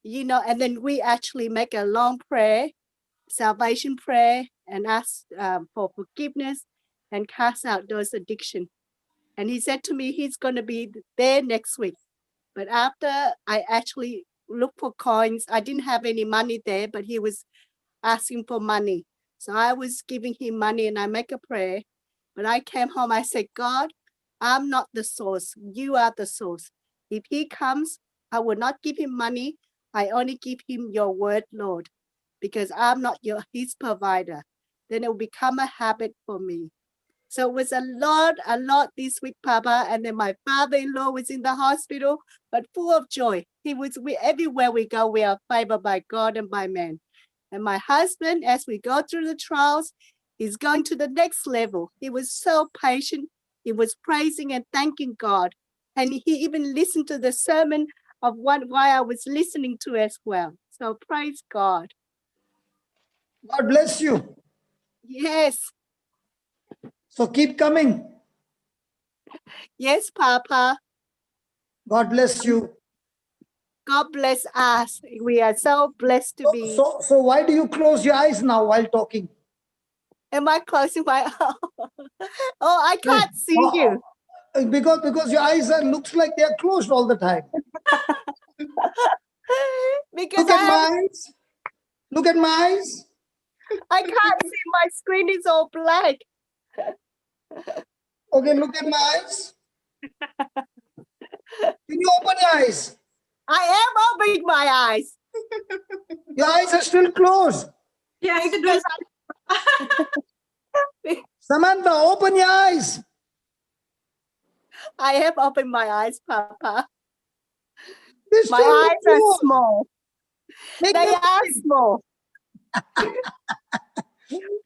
you know, and then we actually make a long prayer, salvation prayer, and ask for forgiveness and cast out those addictions. And he said to me, he's going to be there next week. But after I actually looked for coins, I didn't have any money there, but he was asking for money. So I was giving him money and I make a prayer. But I came home, I said, God, I'm not the source. You are the source. If he comes, I will not give him money. I only give him your word, Lord, because I'm not his provider. Then it will become a habit for me. So it was a lot this week, Papa. And then my father-in-law was in the hospital, but full of joy. Everywhere we go, we are favored by God and by man. And my husband, as we go through the trials, is going to the next level. He was so patient. He was praising and thanking God. And he even listened to the sermon of why I was listening to as well. So praise God. God bless you. Yes. So keep coming. Yes, Papa. God bless you. God bless us. We are so blessed to be. So why do you close your eyes now while talking? Am I closing my eyes? Oh, I can't see you. Because your eyes looks like they are closed all the time. Because Look at my eyes. Look at my eyes. I can't see. My screen is all black. Okay, look at my eyes. Can you open your eyes? I am opening my eyes. Your eyes are still closed. Yeah, Because Samantha, open your eyes. I have opened my eyes, Papa. They're My still eyes are closed. small. Make They them are big. small.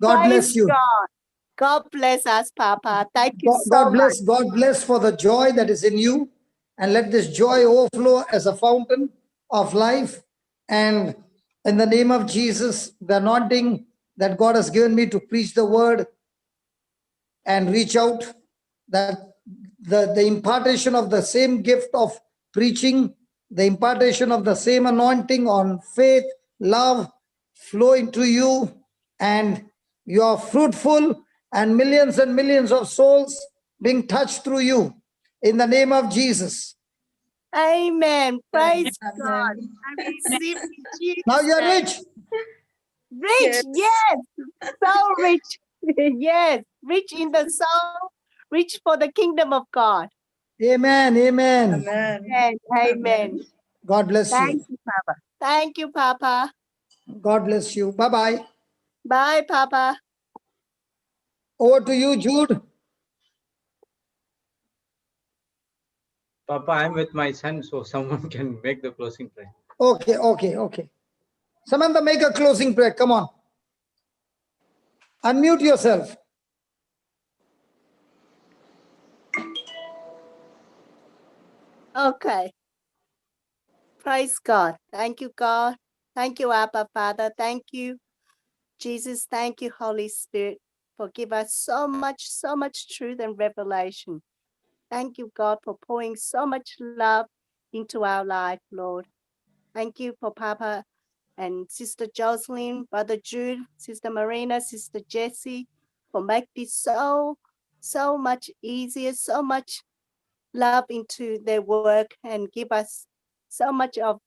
God Praise bless you. God. God bless us, Papa. Thank you so much. God bless for the joy that is in you. And let this joy overflow as a fountain of life. And in the name of Jesus, the anointing that God has given me to preach the word and reach out, that the impartation of the same gift of preaching, the impartation of the same anointing on faith, love, flow into you, and you are fruitful, and millions of souls being touched through you. In the name of Jesus. Amen. Praise God. I receive in Jesus' Now you're name. rich. Rich, yes. So rich. Yes. Rich in the soul, rich for the kingdom of God. Amen. Amen. Amen. Amen. God bless Thank you. you, Papa. Thank you, Papa. God bless you. Bye-bye. Bye, Papa. Over to you, Jude. Papa, I'm with my son, so someone can make the closing prayer. Okay. Samantha, make a closing prayer. Come on. Unmute yourself. Okay. Praise God. Thank you, God. Thank you, Abba, Father. Thank you, Jesus. Thank you, Holy Spirit, for giving us so much truth and revelation. Thank you, God, for pouring so much love into our life, Lord. Thank you for Papa and Sister Jocelyn, Brother Jude, Sister Marina, Sister Jessie, for making this so much easier, so much love into their work, and give us so much of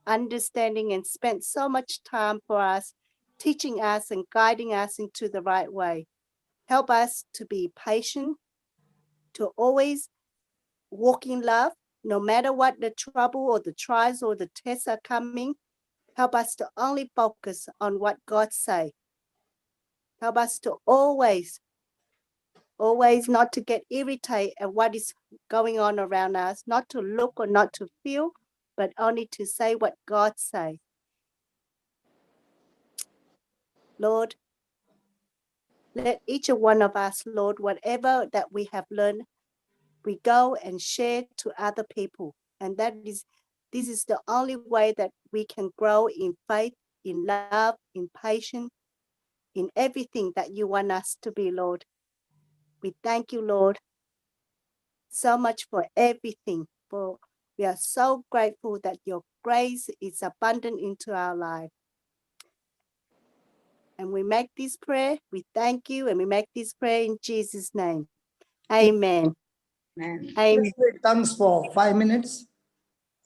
understanding and spent so much time for us, teaching us and guiding us into the right way. Help us to be patient, to always walk in love, no matter what the trouble or the trials or the tests are coming. Help us to only focus on what God says. Help us to always not to get irritated at what is going on around us, not to look or not to feel, but only to say what God says. Lord, let each one of us, Lord, whatever that we have learned, we go and share to other people. And this is the only way that we can grow in faith, in love, in patience, in everything that you want us to be, Lord. We thank you, Lord, so much for everything. For we are so grateful that your grace is abundant into our life. And we make this prayer, we thank you, and we make this prayer in Jesus' name. Amen. Amen. Let's take tongues for 5 minutes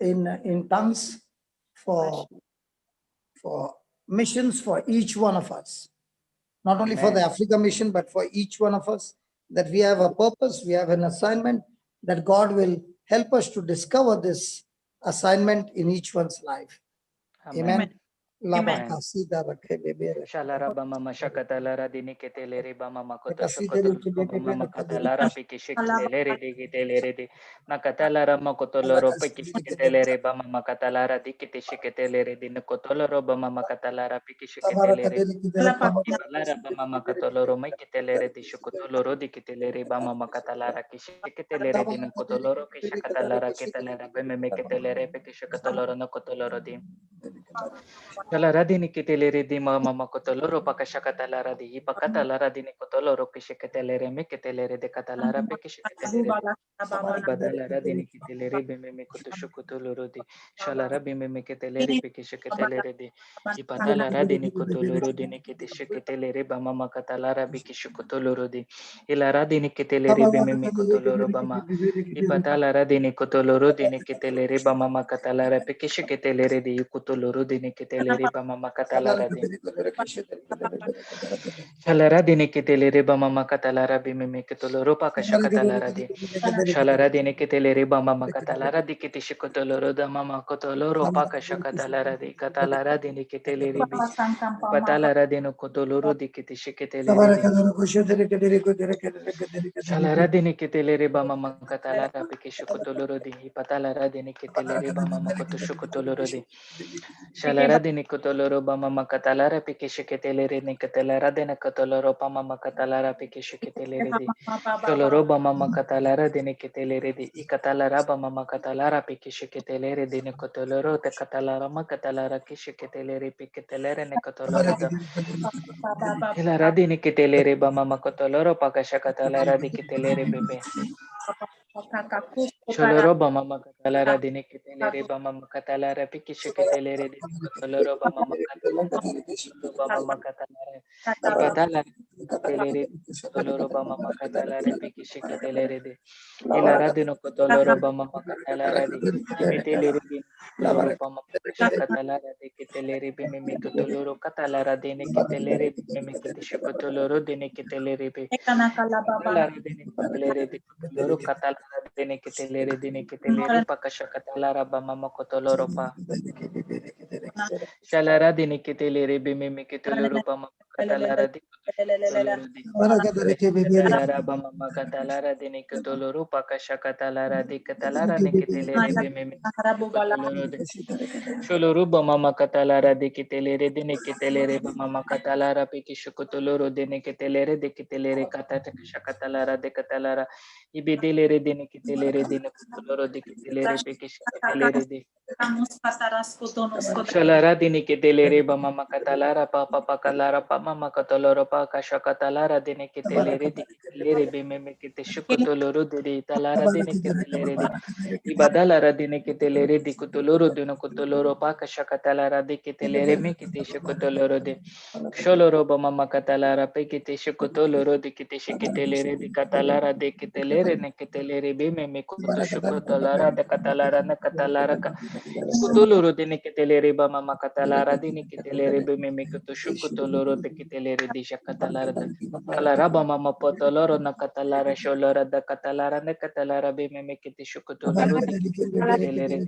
in tongues for missions for each one of us. Not only for the Africa mission, but for each one of us, that we have a purpose, we have an assignment, that God will help us to discover this assignment in each one's life. Amen. Shalara bama mashakatalara diniketelere bama makoto shokoto bama katalara pikishiketelere digitelere di nakatalara makotoloro pikishiketelere bama makatalara dikitishiketelere di nakotoloro bama makatalara pikishiketelere ibalara bama makatoloro maiketelere di shokotoloro dikitelere bama makatalara kishiketelere di nakotoloro kishakatalara ketelere beme meketelere pikishikotoloro nakotoloro di Kalaradini kitelere di mama makotoloro pakashakatalara di ipakatalara di nikotoloro kishiketelere meketelere de katalara pekishiketelere ibadalara di nikitelere bime mekotoshokotoloro di shalara bime meketelere pekishiketelere di ipadalara di nikotoloro di nikitishiketelere bama makatalara bikishikotoloro di ilara di nikitelere bime mekotoloro bama ipadalara di nikotoloro di nikitelere bama makatalara pekishiketelere di ikotoloro di nikitelere bama makatalara di shalara di nikitelere bama makatalara bime mekotoloro pakashakatalara di shalara di nikitelere bama makatalara di kitishikotoloro da mama kotoloro pakashakatalara di katalara di nikitelere bi patalara di nokotoloro di kitishiketelere di shalara di nikitelere bama makatalara pikishikotoloro di patalara di nikitelere bama makotosokotoloro di Shalara dinikotoloro bama katalara pikishiketelere nikatelara denakotoloro pama katalara pikishiketelere di sholoro bama katalara dinikitelere di ikatalara bama katalara pikishiketelere dinikotoloro te katalara makatalara kishiketelere pikitelere nekotoloro da hilara dinikitelere bama kotoloro pakashakatalara dikitelere bebe Sholoro bama makatalara dinikitelere bama makatalara pikishiketelere dinikotoloro bama makatalara bama makatalara ipatala telere kotoloro bama makatalara pikishiketelere de ilara dinokotoloro bama makatalara de ibitelere dinokotoloro bama makashakatalara de kitelere bime mikotoloro katalara dinikitelere bime kitishikotoloro dinikitelere be Katalara dinikitelere dikotoloro katalara dinikitelere dinikitelere pakashakatalara bama makotoloro pa Shalara dinikitelere bime mikitoloro bama makatalara dikotoloro di Talara bama makatalara dinikotoloro pakashakatalara dikatalara nikitelere bime mikotoloro de Sholoro bama makatalara dikitelere dinikitelere bama makatalara pikishukotoloro dinikitelere dikitelere katakashakatalara dikatalara ibidelere dinikitelere dinikotoloro dikitelere pikishiketelere di Shalara dinikitelere bama makatalara papa pakalara pama makatoloro pakashakatalara dinikitelere dikitelere bime mikitishukotoloro di talara dinikitelere di Ibadalara dinikitelere dikutoloro dinokotoloro pakashakatalara dikitelere mikitishukotoloro de Sholoro bama makatalara pikitishukotoloro dikitishiketelere dikatalara dikitelere nikitelere bime mikutushukotolara dekatalara nakatalara Kutuluru dinikitelere bama makatalara dinikitelere bime mikutushukotoloro dikitelere dishakatalara Kalara bama mapotoloro nakatalara sholora dakatalara nakatalara bime mikitishukotoloro dikitelere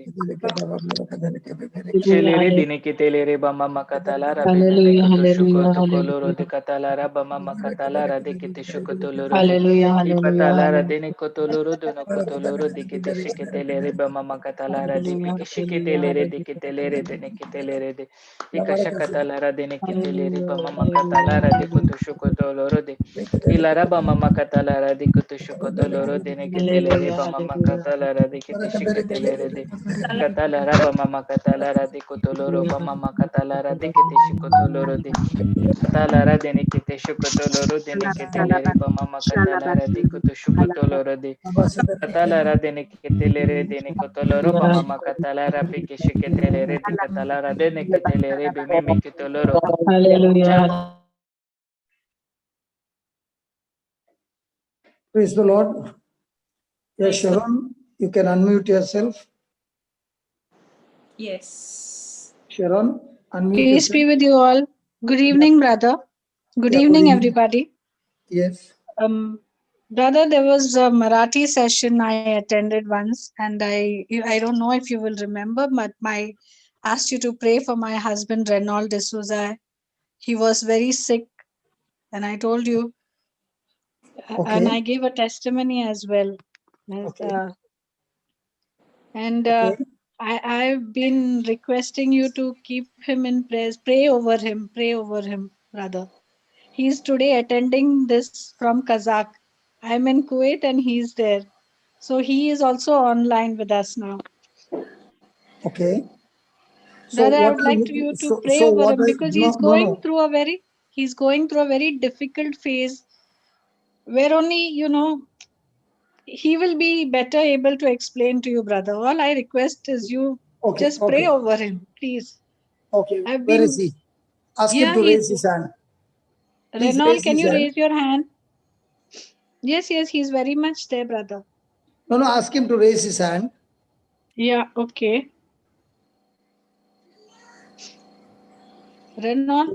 Shelere dinikitelere bama makatalara bime Hallelujah, hallelujah, mikutushukotoloro hallelujah. dikatalara bama makatalara dikitishukotoloro di Hallelujah, hallelujah, Ipatalara hallelujah. dinikotoloro dinokotoloro dikitishiketelere bama makatalara Hallelujah, hallelujah, dipikishiketelere dikitelere dinikitelere di Ikashakatalara dinikitelere hallelujah, bama hallelujah, makatalara hallelujah. dikutushukotoloro di Ilara bama makatalara dikutushukotoloro dinikitelere Hallelujah, bama hallelujah, makatalara dikitishiketelere di Katalara bama makatalara dikotoloro bama makatalara dikitishikotoloro di Katalara denikite shukotoloro denikitelere bama makatalara dikutu shukotoloro de Katalara denikitelere denikotoloro bama makatalara pikishiketelere dikatalara denikitelere bimimikitoloro hallelujah. Praise the Lord. Yes, Sharon, you can unmute yourself. Yes. Sharon, unmute Peace be yourself. with you all. Good evening, brother. Good Yeah, evening, evening. everybody. Yes. Brother, there was a Marathi session I attended once, and I don't know if you will remember, but I asked you to pray for my husband, Renaud D'Souza. He was very sick, and I told you, and I Okay. gave a testimony as well. Okay. And Okay. I've been requesting you to keep him in prayers, pray over him, brother. He's today attending this from Kazakh. I'm in Kuwait and he's there. So he is also online with us now. Okay. So Brother, I what would are like you, you to pray so over what him are, because no, no. he's going through a very difficult phase where only, he will be better able to explain to you, brother. All I request is you Okay. just pray Okay. over him, please. Okay. I've Where is been, he? Ask him yeah, to raise his hand. Please Renaud, raise can his you hand. raise your hand? Yes, he's very much there, brother. No, no, ask him to raise his hand. Yeah, okay. Renaud,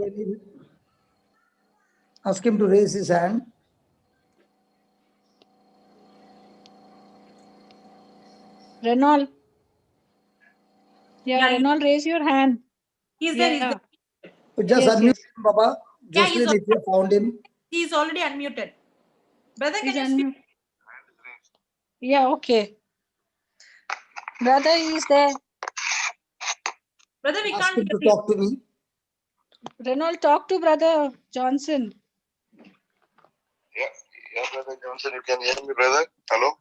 Ask him to raise his hand. Renaud. Yeah, Yeah, Renaud, raise your hand. he's there. Yeah. Just Yes, unmute yes. him, Baba. Yeah, Jocelyn, if you found him. he's already unmuted. Brother, He's can you speak? Yeah, okay. Brother is there. Brother, we Ask can't him hear to you. talk to me. Reynold, talk to Brother Johnson. Yeah, Brother Johnson, you can hear me, brother? Hello?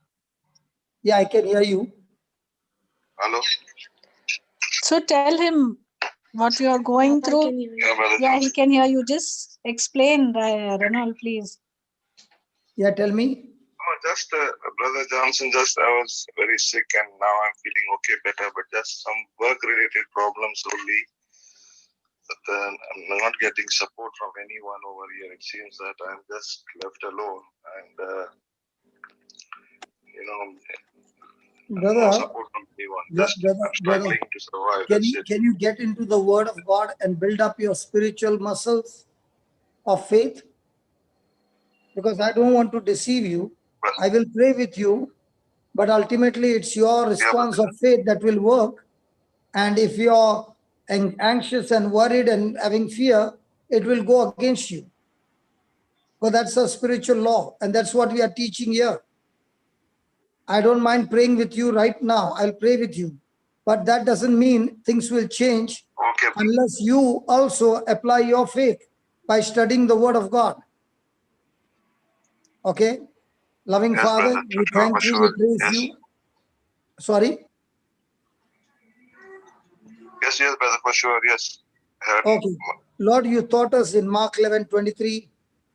Yeah, I can hear you. Hello? So tell him what you are going through. Yeah, Brother Yeah, he Johnson. can hear you. Just explain, Reynold, please. Yeah, tell me. Oh, just, Brother Johnson, just I was very sick and now I'm feeling okay, better, but just some work-related problems only. But I'm not getting support from anyone over here. It seems that I'm just left alone and, no Brother, support from anyone. Just brother, I'm struggling to survive. can That's you, it. can you get into the word of God and build up your spiritual muscles of faith? Because I don't want to deceive you. I will pray with you, but ultimately it's your response of faith that will work. And if you're anxious and worried and having fear, it will go against you. But that's a spiritual law, and that's what we are teaching here. I don't mind praying with you right now. I'll pray with you. But that doesn't mean things will change unless you also apply your faith by studying the word of God. Okay? Loving Yes, Father, brother. we Sure, thank for you, sure. we praise Yes. you. Sorry? Yes, brother, for sure. Yes. Okay. Lord, you taught us in Mark 11:23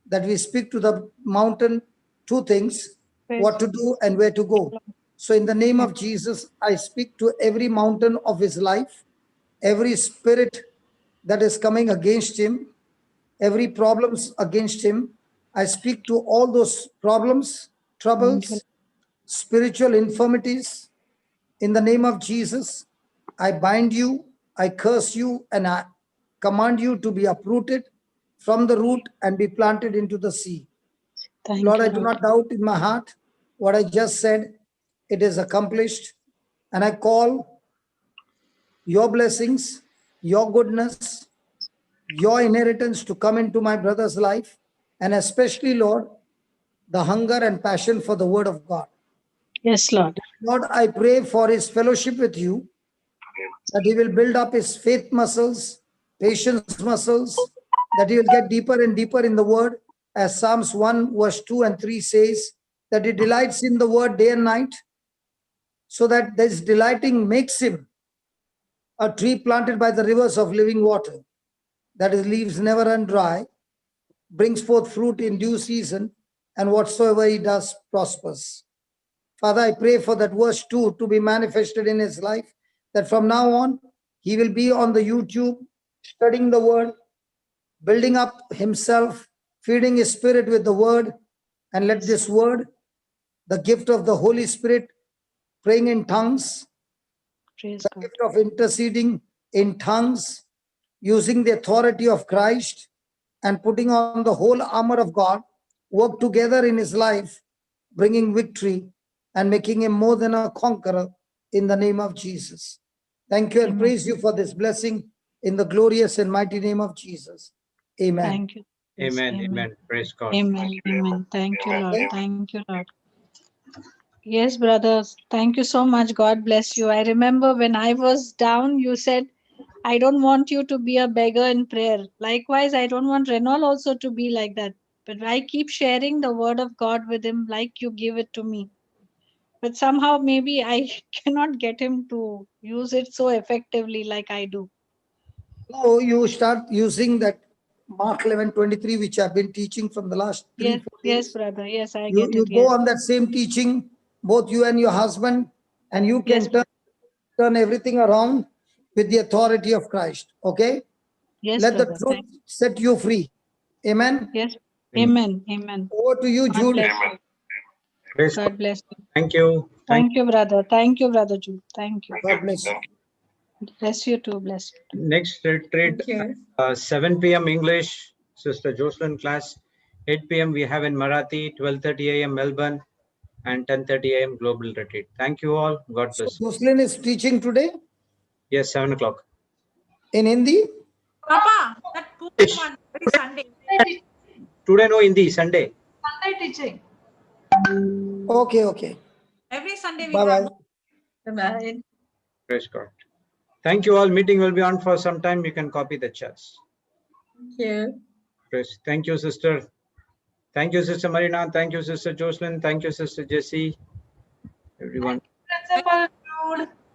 that we speak to the mountain two things, what to do and where to go. So in the name of Jesus, I speak to every mountain of his life, every spirit that is coming against him, every problems against him. I speak to all those problems, troubles, spiritual infirmities. In the name of Jesus, I bind you, I curse you, and I command you to be uprooted from the root and be planted into the sea. Lord, I do not doubt in my heart what I just said. It is accomplished. And I call your blessings, your goodness, your inheritance to come into my brother's life. And especially, Lord, the hunger and passion for the word of God. Yes, Lord. Lord, I pray for his fellowship with you, that he will build up his faith muscles, patience muscles, that he will get deeper and deeper in the word, as Psalms 1 verse 2 and 3 says, that he delights in the word day and night, so that this delighting makes him a tree planted by the rivers of living water, that his leaves never run dry, brings forth fruit in due season, and whatsoever he does prospers. Father, I pray for that verse 2 to be manifested in his life, that from now on, he will be on the YouTube, studying the word, building up himself, feeding his spirit with the word, and let this word, the gift of the Holy Spirit, praying in tongues, the gift of interceding in tongues, using the authority of Christ, and putting on the whole armor of God, work together in his life, bringing victory and making him more than a conqueror in the name of Jesus. Thank you and praise you for this blessing in the glorious and mighty name of Jesus. Amen. Thank you. Amen. Amen. Praise God. Amen. Amen. Thank you, Lord. Thank you, Lord. Yes, brothers. Thank you so much. God bless you. I remember when I was down, you said, I don't want you to be a beggar in prayer. Likewise, I don't want Renault also to be like that. But I keep sharing the word of God with him like you give it to me. But somehow maybe I cannot get him to use it so effectively like I do. Now you start using that Mark 11:23, which I've been teaching from the last 3-4 days. Yes, brother. Yes, I You, get you it. go Yes. on that same teaching, both you and your husband, and you can turn everything around with the authority of Christ. Okay? Yes, Let the brother. truth set you free. Amen. Yes. Amen. Amen. Over to you, God Jude. bless Amen. you. Praise God bless you. Thank you. Thank you, brother. Thank you, brother Jude. Thank you. God bless you. Bless you too. Bless you. Next retreat, 7 p.m. English, Sister Jocelyn class. 8 p.m. we have in Marathi, 12:30 a.m. Melbourne, and 10:30 a.m. Global Retreat. Thank you all. God So bless. Jocelyn is teaching today Yes, 7 o'clock. in Hindi. Papa, that poor one, every Sunday. Today no Hindi, Sunday. Sunday teaching. Okay, okay. Every Sunday we Bye have. bye. Bye. Praise God. Thank you all. Meeting will be on for some time. You can copy the chats. Thank you. Chris. Thank you, sister. Thank you, Sister Marina. Thank you, Sister Jocelyn. Thank you, Sister Jessie. Everyone. Principal Jude.